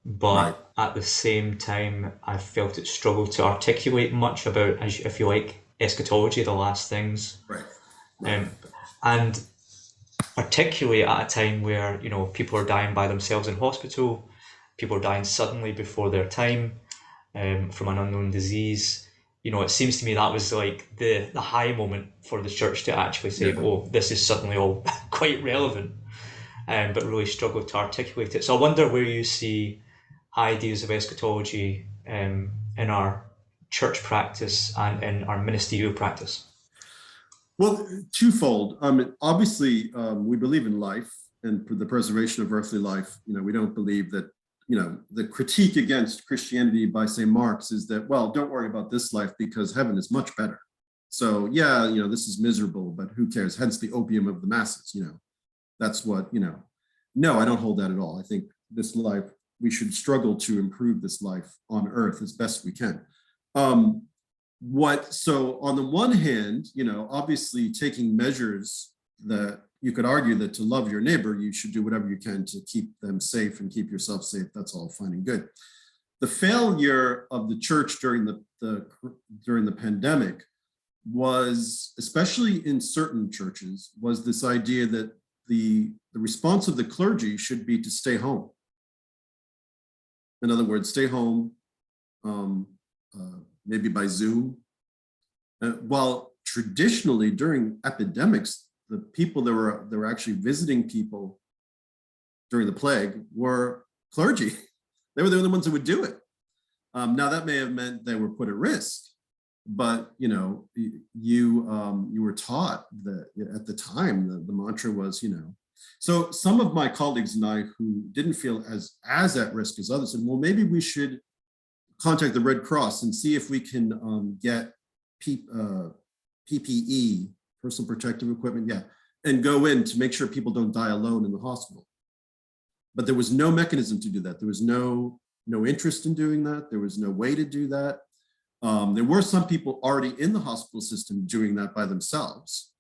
But at the same time, I felt it struggled to articulate much about, if you like, eschatology, the last things. And particularly at a time where, people are dying by themselves in hospital, people are dying suddenly before their time from an unknown disease. It seems to me that was like the high moment for the church to actually say, this is suddenly all quite relevant, but really struggled to articulate it. So I wonder where you see ideas of eschatology in our church practice and in our ministerial practice. Well, twofold. Obviously, we believe in life and the preservation of earthly life. We don't believe that, the critique against Christianity by, say, Marx is that, well, don't worry about this life because heaven is much better. So, yeah, this is miserable, but who cares? Hence the opium of the masses, That's what, No, I don't hold that at all. I think this life, we should struggle to improve this life on earth as best we can. So on the one hand, obviously taking measures that you could argue that to love your neighbor, you should do whatever you can to keep them safe and keep yourself safe. That's all fine and good. the failure of the church during the pandemic was, especially in certain churches, was this idea that the response of the clergy should be to stay home. In other words, stay home, maybe by Zoom. While traditionally during epidemics, the people that were actually visiting people during the plague were clergy. They were the only ones that would do it. Now that may have meant they were put at risk, but you know, you were taught that at the time the mantra was, you know. So some of my colleagues and I who didn't feel as at risk as others said, well, maybe we should contact the Red Cross and see if we can get PPE, personal protective equipment, and go in to make sure people don't die alone in the hospital. But there was no mechanism to do that. There was no interest in doing that. There was no way to do that. There were some people already in the hospital system doing that by themselves,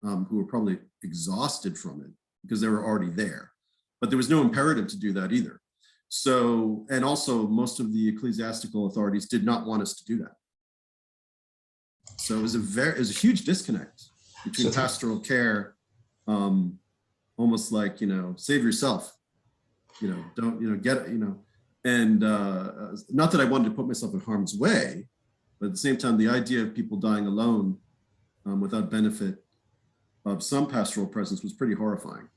who were probably exhausted from it because they were already there. But there was no imperative to do that either. So, and also most of the ecclesiastical authorities did not want us to do that. So it was a huge disconnect between pastoral care, almost like, you know, save yourself, you know, don't, you know, get, you know, and not that I wanted to put myself in harm's way, but at the same time, the idea of people dying alone without benefit of some pastoral presence was pretty horrifying.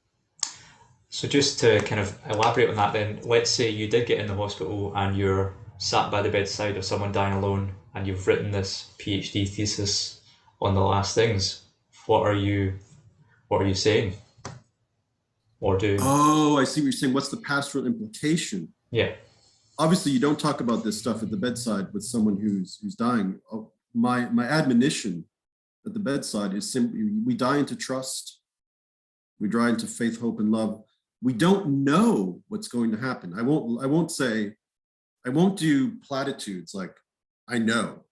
So just to kind of elaborate on that then, let's say you did get in the hospital and you're sat by the bedside of someone dying alone and you've written this PhD thesis on the last things. What are you saying or doing? Oh, I see what you're saying. What's the pastoral implication? Yeah. Obviously, you don't talk about this stuff at the bedside with someone who's dying. Oh, my admonition at the bedside is simply, we die into trust. We die into faith, hope, and love. We don't know what's going to happen. I won't do platitudes like, I know,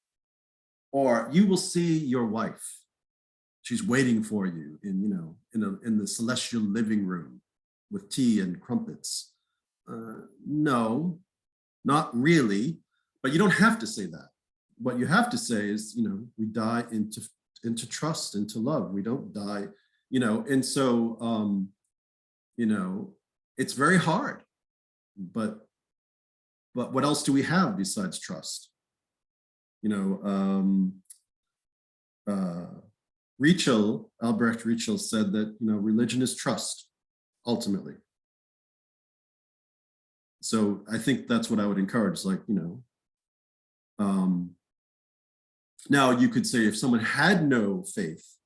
or you will see your wife. She's waiting for you in, you know, in the celestial living room with tea and crumpets. No, not really, but you don't have to say that. What you have to say is, you know, we die into trust, into love. We don't die, you know, and so, you know, it's very hard, but what else do we have besides trust? You know, Albrecht Ritschl said that, you know, religion is trust, ultimately. So I think that's what I would encourage, like, you know, now you could say if someone had no faith,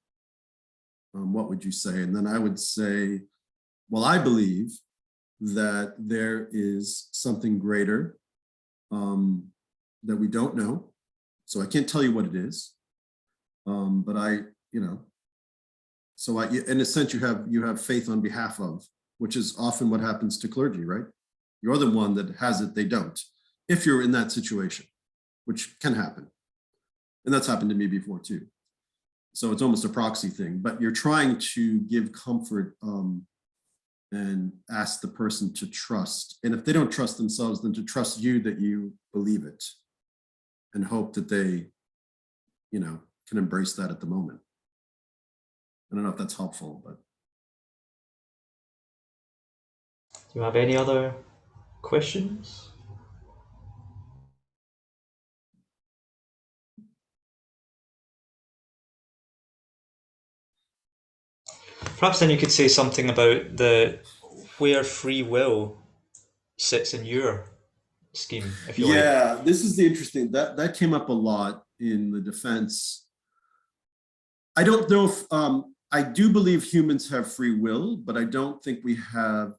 what would you say? And then I would say, well, I believe that there is something greater that we don't know. So I can't tell you what it is, but you know, so in a sense, you have faith on behalf of, which is often what happens to clergy, right? You're the one that has it, they don't, if you're in that situation, which can happen. And that's happened to me before too. So it's almost a proxy thing, but you're trying to give comfort and ask the person to trust. And if they don't trust themselves, then to trust you that you believe it and hope that they, you know, can embrace that at the moment. I don't know if that's helpful, but. Do you have any other questions? Perhaps then you could say something about where free will sits in your scheme, if you like. Yeah, this is the interesting, that came up a lot in the defense. I don't know if, I do believe humans have free will, but I don't think we have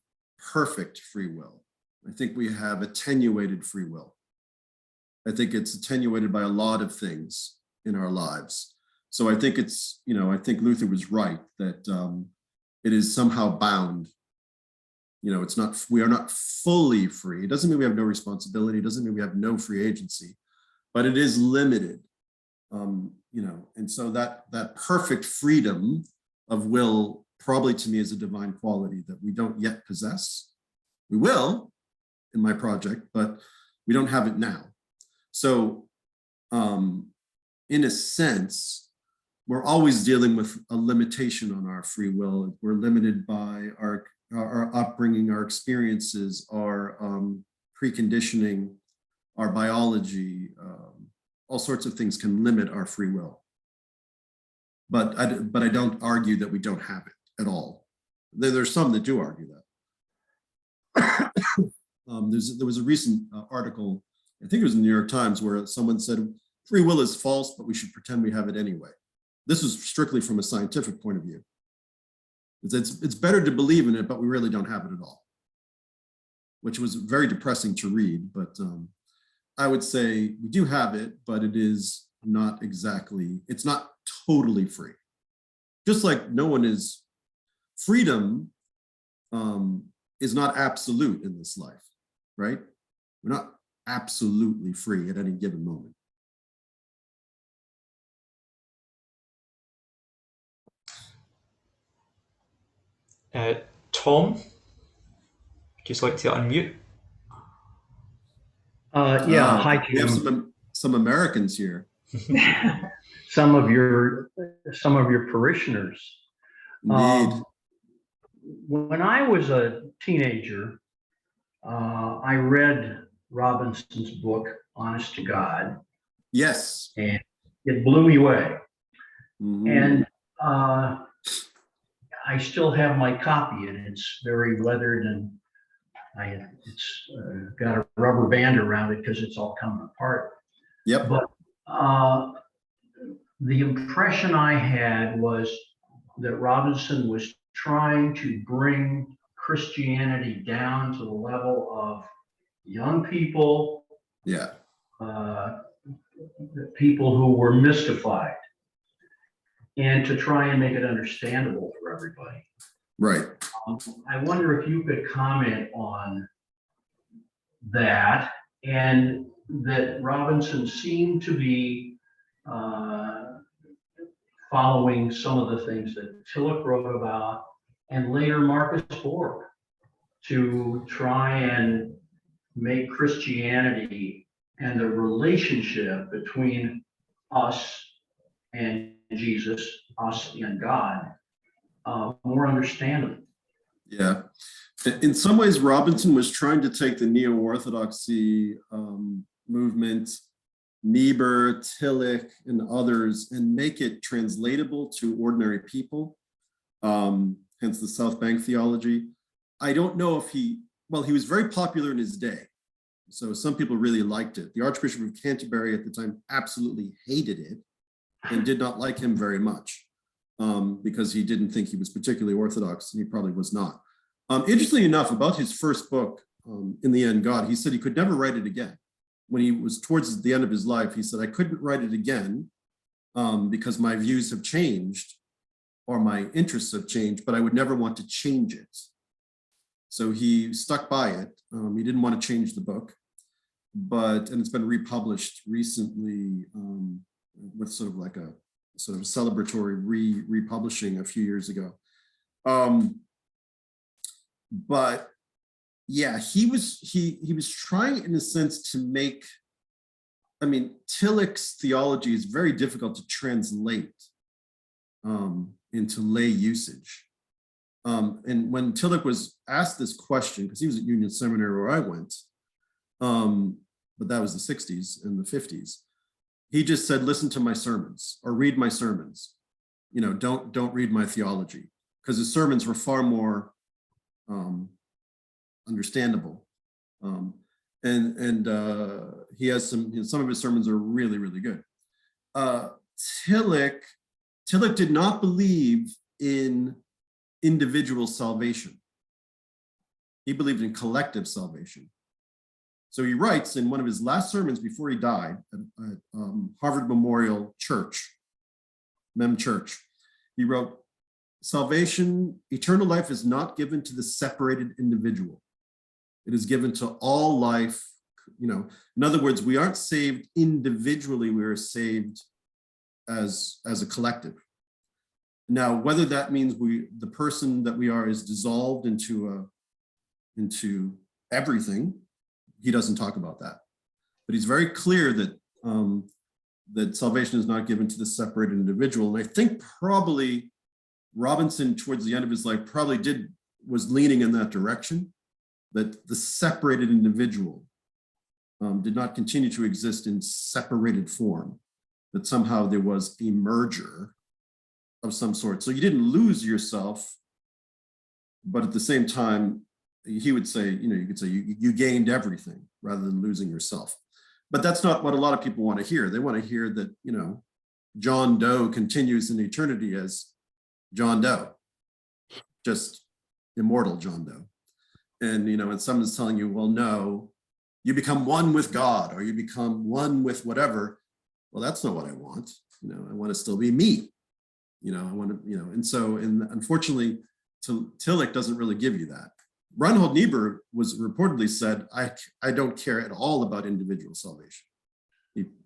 perfect free will. I think we have attenuated free will. I think it's attenuated by a lot of things in our lives. So I think it's, you know, I think Luther was right that it is somehow bound. You know, it's not, we are not fully free. It doesn't mean we have no responsibility. It doesn't mean we have no free agency, but it is limited. You know, and so that perfect freedom of will probably to me is a divine quality that we don't yet possess. We will in my project, but We don't have it now. So in a sense, we're always dealing with a limitation on our free will. We're limited by our upbringing, our experiences, our preconditioning, our biology. All sorts of things can limit our free will. But I don't argue that we don't have it at all. There's some that do argue that. There was a recent article, I think it was in the New York Times, where someone said, free will is false, but we should pretend we have it anyway. This is strictly from a scientific point of view. It's better to believe in it, but we really don't have it at all, which was very depressing to read. But I would say we do have it, but it is not exactly, it's not totally free. Just like no one is, freedom is not absolute in this life, right? We're not absolutely free at any given moment. Tom, would you just like to unmute? Yeah, hi, We have Jim. some Americans here. Some of your parishioners. Indeed. When I was a teenager, I read Robinson's book, Honest to God, Yes. and it blew me away. Mhm. And I still have my copy, and it's very weathered, and it's got a rubber band around it because it's all coming apart. Yep. But the impression I had was that Robinson was trying to bring Christianity down to the level of young people, Yeah. people who were mystified, and to try and make it understandable for everybody. Right. I wonder if you could comment on that, and that Robinson seemed to be following some of the things that Tillich wrote about, and later Marcus Borg, to try and make Christianity and the relationship between us and Jesus, us and God, more understandable. Yeah. In some ways, Robinson was trying to take the neo-orthodoxy movement, Niebuhr, Tillich, and others, and make it translatable to ordinary people, hence the South Bank theology. I don't know if he was very popular in his day. So some people really liked it. The Archbishop of Canterbury at the time absolutely hated it and did not like him very much because he didn't think he was particularly orthodox, and he probably was not. Interestingly enough, about his first book, In the End, God, he said he could never write it again. When he was towards the end of his life, he said, I couldn't write it again because my views have changed or my interests have changed, but I would never want to change it. So he stuck by it. He didn't want to change the book, and it's been republished recently with sort of like a sort of celebratory republishing a few years ago. But yeah, he was trying in a sense to make, I mean, Tillich's theology is very difficult to translate into lay usage. And when Tillich was asked this question, because he was at Union Seminary where I went, but that was the 60s and the 50s, he just said, listen to my sermons or read my sermons. You know, don't read my theology, because his sermons were far more understandable. He has some of his sermons are really, really good. Tillich did not believe in individual salvation. He believed in collective salvation. So he writes in one of his last sermons before he died at Harvard Memorial Church, Mem Church, he wrote, salvation, eternal life is not given to the separated individual. It is given to all life. You know, in other words, we aren't saved individually, we are saved as a collective. Now, whether that means the person that we are is dissolved into everything, he doesn't talk about that. but he's very clear that that salvation is not given to the separated individual. And I think probably Robinson, towards the end of his life, probably was leaning in that direction, that the separated individual did not continue to exist in separated form, that somehow there was a merger of some sort. So you didn't lose yourself, but at the same time, he would say, you could say you gained everything rather than losing yourself. But that's not what a lot of people want to hear. They want to hear that, John Doe continues in eternity as John Doe, just immortal John Doe. And, and someone's telling you, well, no, you become one with God, or you become one with whatever. Well, that's not what I want. I want to still be me. I want to, and unfortunately, Tillich doesn't really give you that. Reinhold Niebuhr was reportedly said, I don't care at all about individual salvation.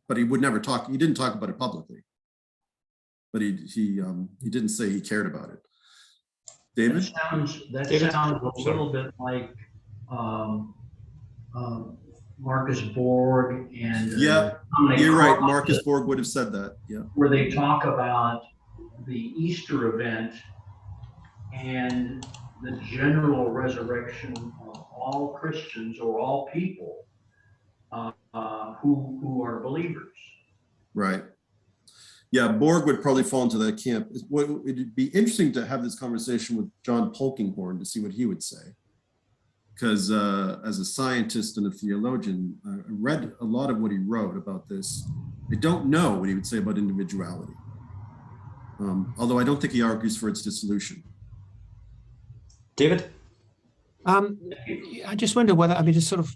But he would never talk, he didn't talk about it publicly. But he didn't say he cared about it. David? That sounds a little bit like Marcus Borg and yeah, you're right. Marcus Borg would have said that. Yeah, where they talk about the Easter event and the general resurrection of all Christians or all people who are believers. Right. Yeah, Borg would probably fall into that camp. It'd be interesting to have this conversation with John Polkinghorne to see what he would say. Because as a scientist and a theologian, I read a lot of what he wrote about this. I don't know what he would say about individuality. Although I don't think he argues for its dissolution. David? I just wonder whether, just sort of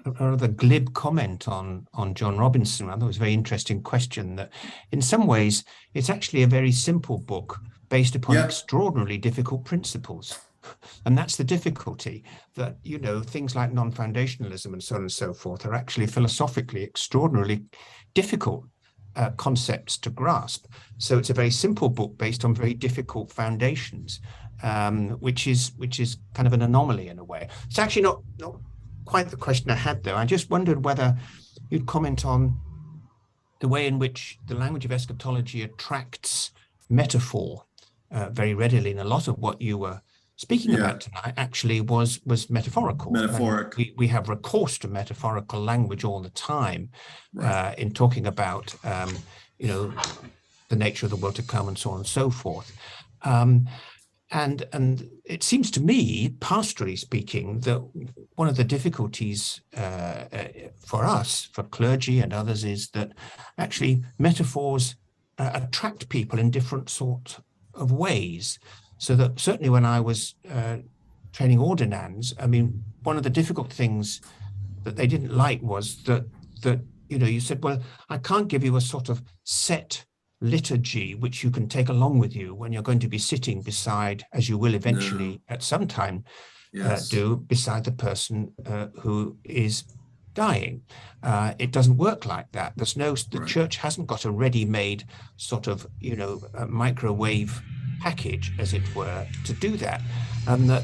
a rather glib comment on John Robinson. I thought it was a very interesting question, that in some ways it's actually a very simple book based upon extraordinarily difficult principles. And that's the difficulty, that, things like non-foundationalism and so on and so forth are actually philosophically extraordinarily difficult concepts to grasp. So it's a very simple book based on very difficult foundations, which is kind of an anomaly in a way. It's actually not quite the question I had, though. I just wondered whether you'd comment on the way in which the language of eschatology attracts metaphor very readily, and a lot of what you were speaking about tonight actually was metaphorical. Metaphoric. We have recourse to metaphorical language all the time, right, in talking about the nature of the world to come and so on and so forth. And it seems to me, pastorally speaking, that one of the difficulties for us, for clergy and others, is that actually metaphors attract people in different sort of ways. So that certainly when I was training ordinands, one of the difficult things that they didn't like was that you said, well, I can't give you a sort of set liturgy which you can take along with you when you're going to be sitting beside, as you will eventually at some time do, beside the person who is dying. It doesn't work like that. The church hasn't got a ready-made sort of a microwave package, as it were, to do that, and that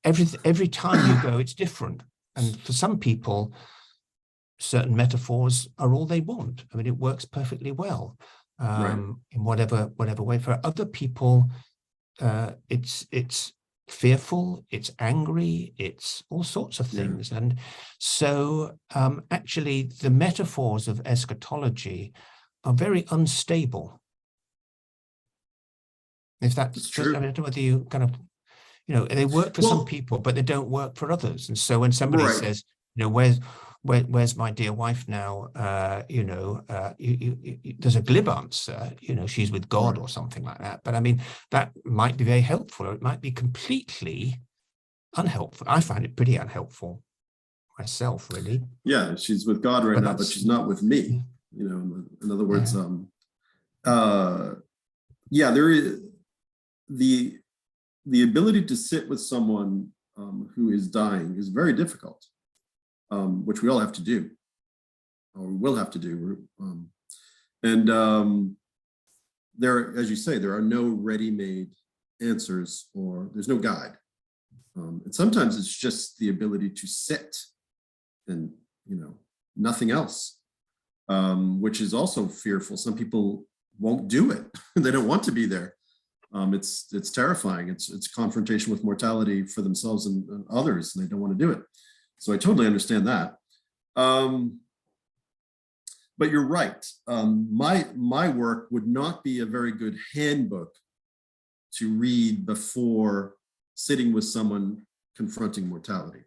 every time you go it's different, and for some people certain metaphors are all they want. It works perfectly well in whatever way. For other people it's fearful, it's angry, it's all sorts of things. And so actually the metaphors of eschatology are very unstable. If that's true. I don't know whether you kind of, they work for some people, but they don't work for others. And so when somebody says, where's my dear wife now? There's a glib answer, she's with God or something like that. But that might be very helpful, or it might be completely unhelpful. I find it pretty unhelpful myself, really. Yeah, she's with God right now, but she's not with me. In other words, there is the ability to sit with someone who is dying is very difficult, which we all have to do, or we will have to do. There, as you say, there are no ready-made answers, or there's no guide. And sometimes it's just the ability to sit and, nothing else, which is also fearful. Some people won't do it. They don't want to be there. It's terrifying. It's confrontation with mortality for themselves and others, and they don't want to do it. So I totally understand that. But you're right. My work would not be a very good handbook to read before sitting with someone confronting mortality,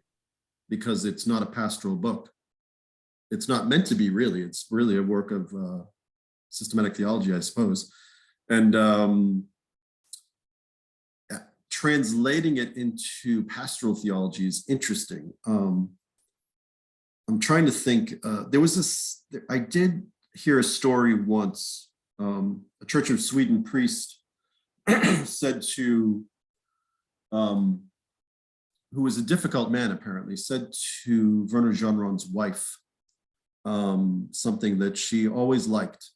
because it's not a pastoral book. It's not meant to be, really. It's really a work of systematic theology, I suppose. And translating it into pastoral theology is interesting. I'm trying to think, I did hear a story once. A Church of Sweden priest said to, who was a difficult man apparently, said to Werner Jeanron's wife something that she always liked.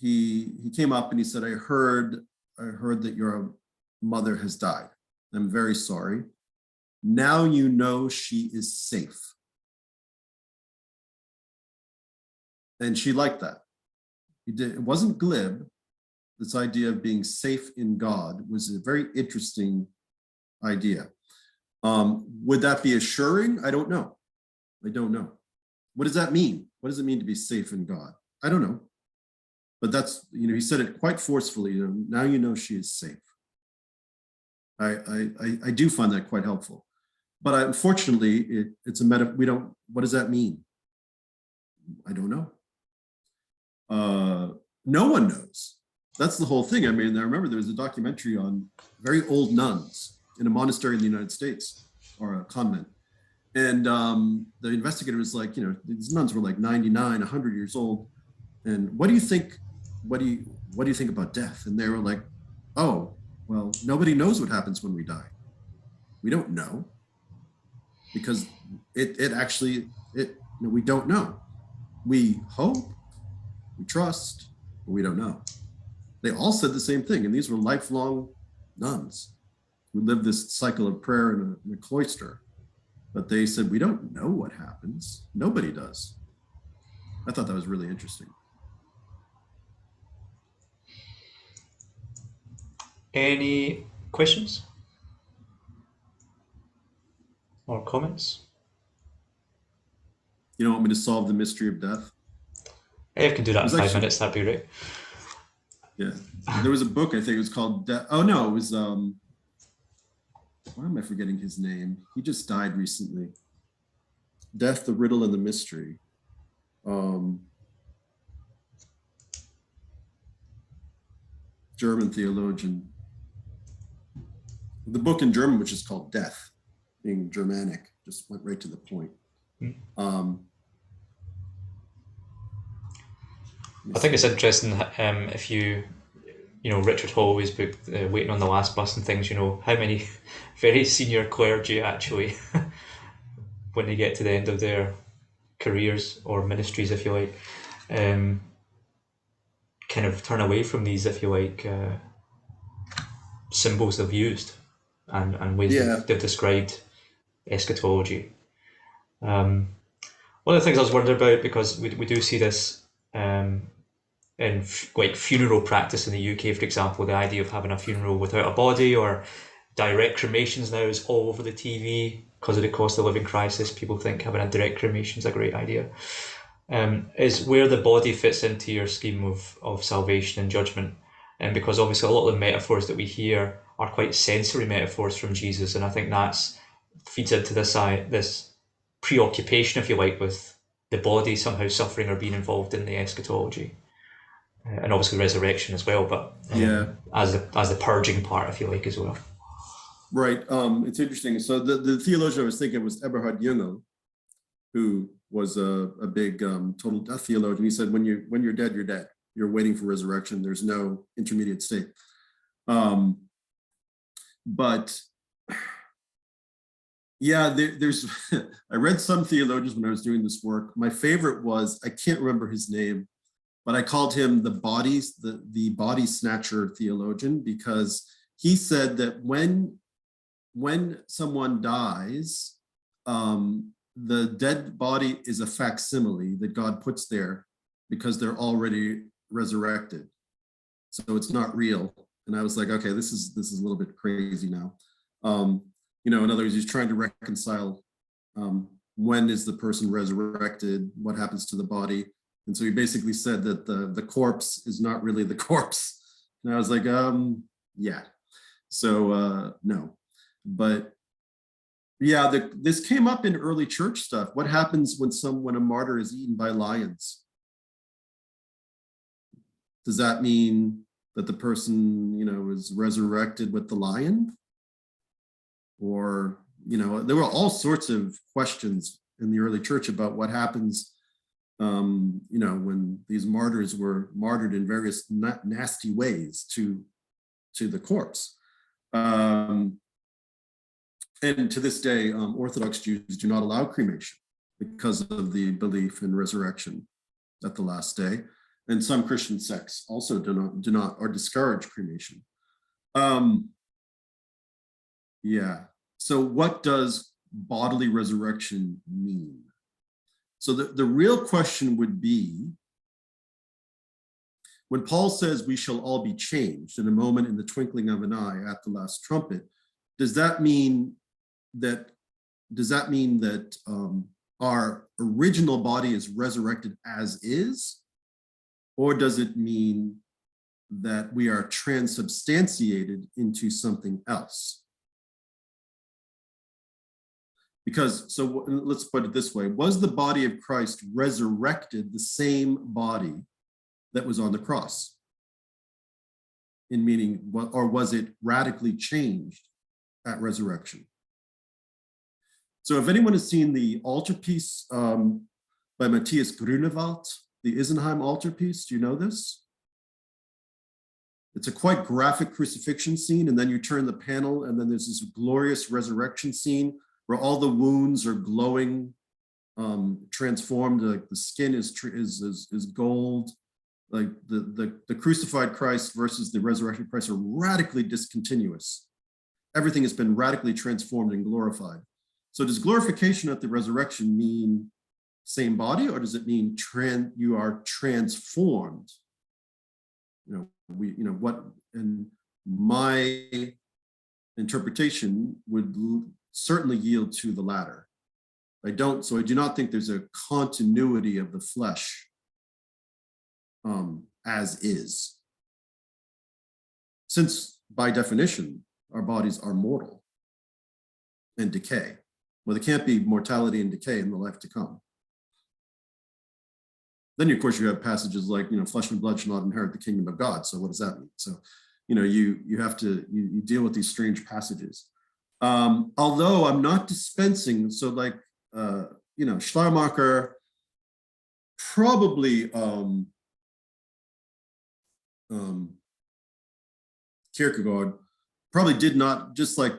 He came up and he said, I heard that your mother has died. I'm very sorry. Now you know she is safe. And she liked that. It wasn't glib. This idea of being safe in God was a very interesting idea. Would that be assuring? I don't know. I don't know. What does that mean? What does it mean to be safe in God? I don't know. But that's, he said it quite forcefully. Now you know she is safe. I do find that quite helpful. But unfortunately, it's a what does that mean? I don't know. No one knows. That's the whole thing. I mean, I remember there was a documentary on very old nuns in a monastery in the United States, or a convent. And the investigator was like, these nuns were like 99, 100 years old. And what do you think? What do you think about death? And they were like, oh, well, nobody knows what happens when we die. We don't know, because we don't know. We hope, we trust, but we don't know. They all said the same thing. And these were lifelong nuns who lived this cycle of prayer in a cloister. But they said, we don't know what happens. Nobody does. I thought that was really interesting. Any questions or comments? You don't want me to solve the mystery of death? I can do that in 5 minutes. That'd be great. Yeah. There was a book, I think it was called Death. Oh, no, it was, why am I forgetting his name? He just died recently. Death, the Riddle and the Mystery. German theologian. The book in German, which is called Death, being Germanic, just went right to the point. I think it's interesting if you Richard Holloway's book, Waiting on the Last Bus and things, how many very senior clergy actually, when they get to the end of their careers or ministries, if you like, kind of turn away from these, if you like, symbols they've used and ways they've described eschatology. One of the things I was wondering about, because we do see this in like funeral practice in the UK, for example, the idea of having a funeral without a body, or direct cremations now is all over the TV because of the cost of living crisis. People think having a direct cremation is a great idea. Is where the body fits into your scheme of salvation and judgment. And because obviously a lot of the metaphors that we hear are quite sensory metaphors from Jesus, and I think that's feeds into this preoccupation, if you like, with the body somehow suffering or being involved in the eschatology. And obviously resurrection as well, but as the purging part, if you like, as well. Right. It's interesting. So the theologian I was thinking was Eberhard Jungel, who was a big total death theologian. He said, when you're dead, you're dead. You're waiting for resurrection. There's no intermediate state. But yeah, there's. I read some theologians when I was doing this work. My favorite was, I can't remember his name, but I called him the body snatcher theologian, because he said that when someone dies, the dead body is a facsimile that God puts there because they're already resurrected. So it's not real. And I was like, okay, this is a little bit crazy now. You know, in other words, he's trying to reconcile when is the person resurrected, what happens to the body. And so he basically said that the corpse is not really the corpse. And I was like, yeah. So no, but yeah, this came up in early church stuff. What happens when a martyr is eaten by lions? Does that mean that the person, you know, is resurrected with the lion? Or, you know, there were all sorts of questions in the early church about what happens, you know, when these martyrs were martyred in various nasty ways to the corpse. And to this day, Orthodox Jews do not allow cremation because of the belief in resurrection at the last day. And some Christian sects also do not or discourage cremation. Yeah. So what does bodily resurrection mean? So the real question would be, when Paul says we shall all be changed in a moment, in the twinkling of an eye, at the last trumpet, does that mean that our original body is resurrected as is? Or does it mean that we are transubstantiated into something else? Because, so let's put it this way, was the body of Christ resurrected the same body that was on the cross? In meaning, or was it radically changed at resurrection? So if anyone has seen the altarpiece by Matthias Grunewald, the Isenheim altarpiece, do you know this? It's a quite graphic crucifixion scene, and then you turn the panel, and then there's this glorious resurrection scene where all the wounds are glowing, transformed. Like the skin is gold. Like the crucified Christ versus the resurrected Christ are radically discontinuous. Everything has been radically transformed and glorified. So does glorification at the resurrection mean same body, or does it mean you are transformed? You know, what, and my interpretation would certainly yield to the latter. So I do not think there's a continuity of the flesh as is. Since by definition, our bodies are mortal and decay. Well, there can't be mortality and decay in the life to come. Then, of course, you have passages like, you know, flesh and blood shall not inherit the kingdom of God. So what does that mean? So, you know, you have to deal with these strange passages. Although I'm not dispensing, so like, you know, Schleiermacher probably, Kierkegaard probably did not, just like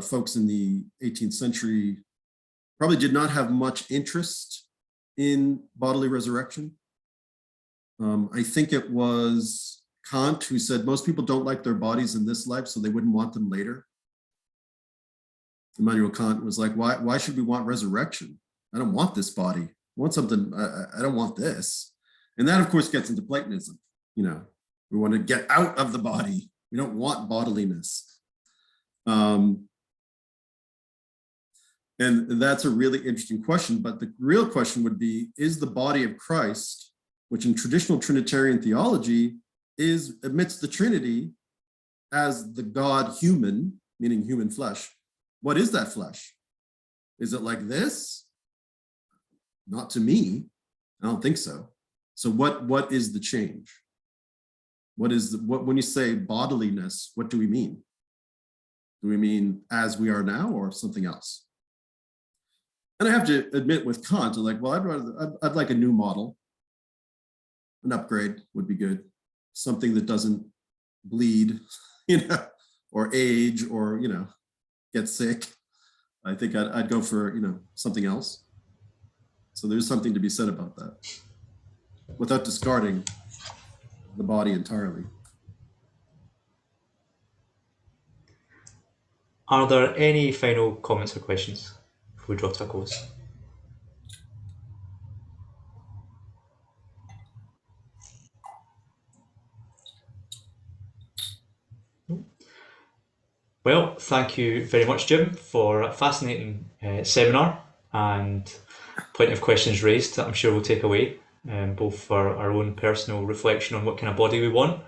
folks in the 18th century, probably did not have much interest in bodily resurrection. I think it was Kant who said most people don't like their bodies in this life, so they wouldn't want them later. Immanuel Kant was like, why should we want resurrection? I don't want this body. I want something, I don't want this. And that, of course, gets into Platonism. You know, we want to get out of the body. We don't want bodiliness. And that's a really interesting question. But the real question would be, is the body of Christ, which in traditional Trinitarian theology admits the Trinity as the God human, meaning human flesh, what is that flesh? Is it like this? Not to me. I don't think so. So what is the change? When you say bodiliness, what do we mean? Do we mean as we are now or something else? And I have to admit with Kant, I'm like, well, I'd like a new model. An upgrade would be good. Something that doesn't bleed, you know, or age, or, you know, get sick. I think I'd go for, you know, something else. So there's something to be said about that, without discarding the body entirely. Are there any final comments or questions before we draw to a close? Well, thank you very much, Jim, for a fascinating seminar and plenty of questions raised that I'm sure we'll take away, both for our own personal reflection on what kind of body we want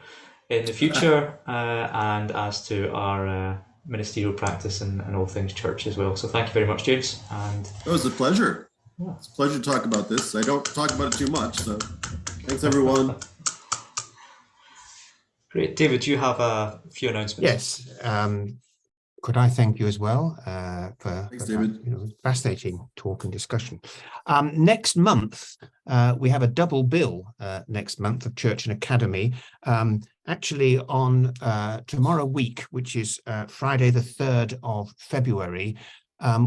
in the future and as to our ministerial practice and all things church as well. So thank you very much, James. And It was a pleasure. Yeah. It's a pleasure to talk about this. I don't talk about it too much, so thanks, everyone. Great. David, do you have a few announcements? Yes. Could I thank you as well for Thanks, that, David. fascinating talk and discussion. Next month, we have a double bill next month of Church and Academy. Actually, on tomorrow week, which is Friday, the 3rd of February,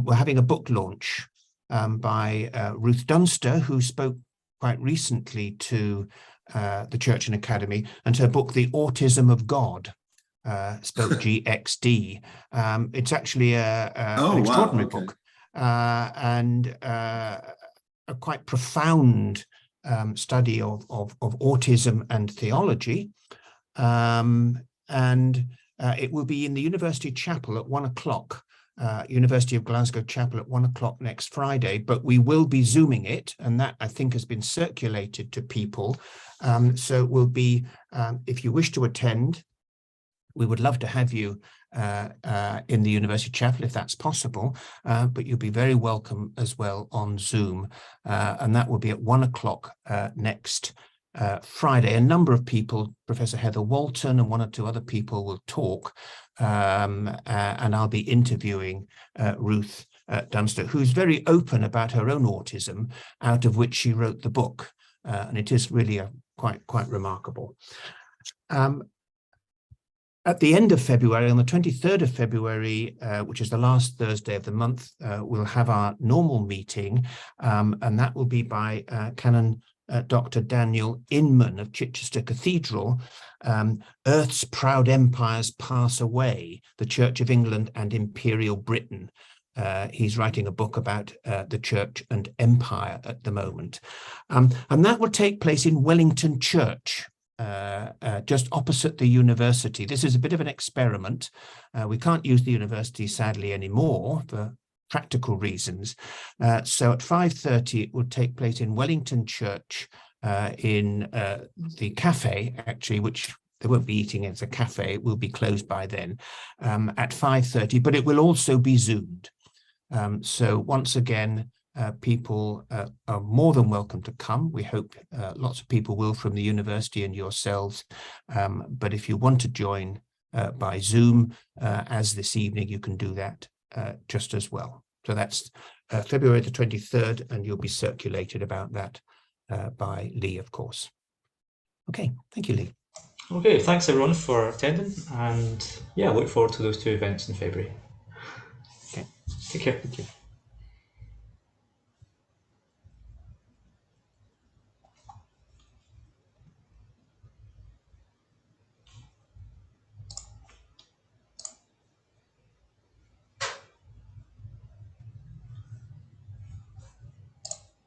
we're having a book launch by Ruth Dunster, who spoke quite recently to the Church and Academy, and her book, The Autism of God. Spelled GXD. It's actually an extraordinary book and a quite profound study of autism and theology. And it will be in the University Chapel at 1 o'clock, University of Glasgow Chapel at 1 o'clock next Friday, but we will be Zooming it, and that I think has been circulated to people. So it will be, if you wish to attend, we would love to have you in the University Chapel if that's possible, but you'll be very welcome as well on Zoom. And that will be at 1 o'clock next Friday. A number of people, Professor Heather Walton and one or two other people will talk, and I'll be interviewing Ruth Dunster, who's very open about her own autism, out of which she wrote the book. And it is really quite remarkable. At the end of February, on the 23rd of February, which is the last Thursday of the month, we'll have our normal meeting, and that will be by Canon Dr. Daniel Inman of Chichester Cathedral. Earth's Proud Empires Pass Away, the Church of England and Imperial Britain. He's writing a book about the church and empire at the moment. And that will take place in Wellington Church, just opposite the university. This is a bit of an experiment. We can't use the university sadly anymore for practical reasons. So at 5:30 it will take place in Wellington Church in the cafe, actually, which they won't be eating as a cafe. It will be closed by then at 5:30, but it will also be Zoomed. So once again, people are more than welcome to come. We hope lots of people will from the university and yourselves. But if you want to join by Zoom, as this evening, you can do that just as well. So that's February the 23rd, and you'll be circulated about that by Lee, of course. Okay, thank you, Lee. Okay, thanks everyone for attending, and yeah, look forward to those two events in February. Okay. Take care. Thank you.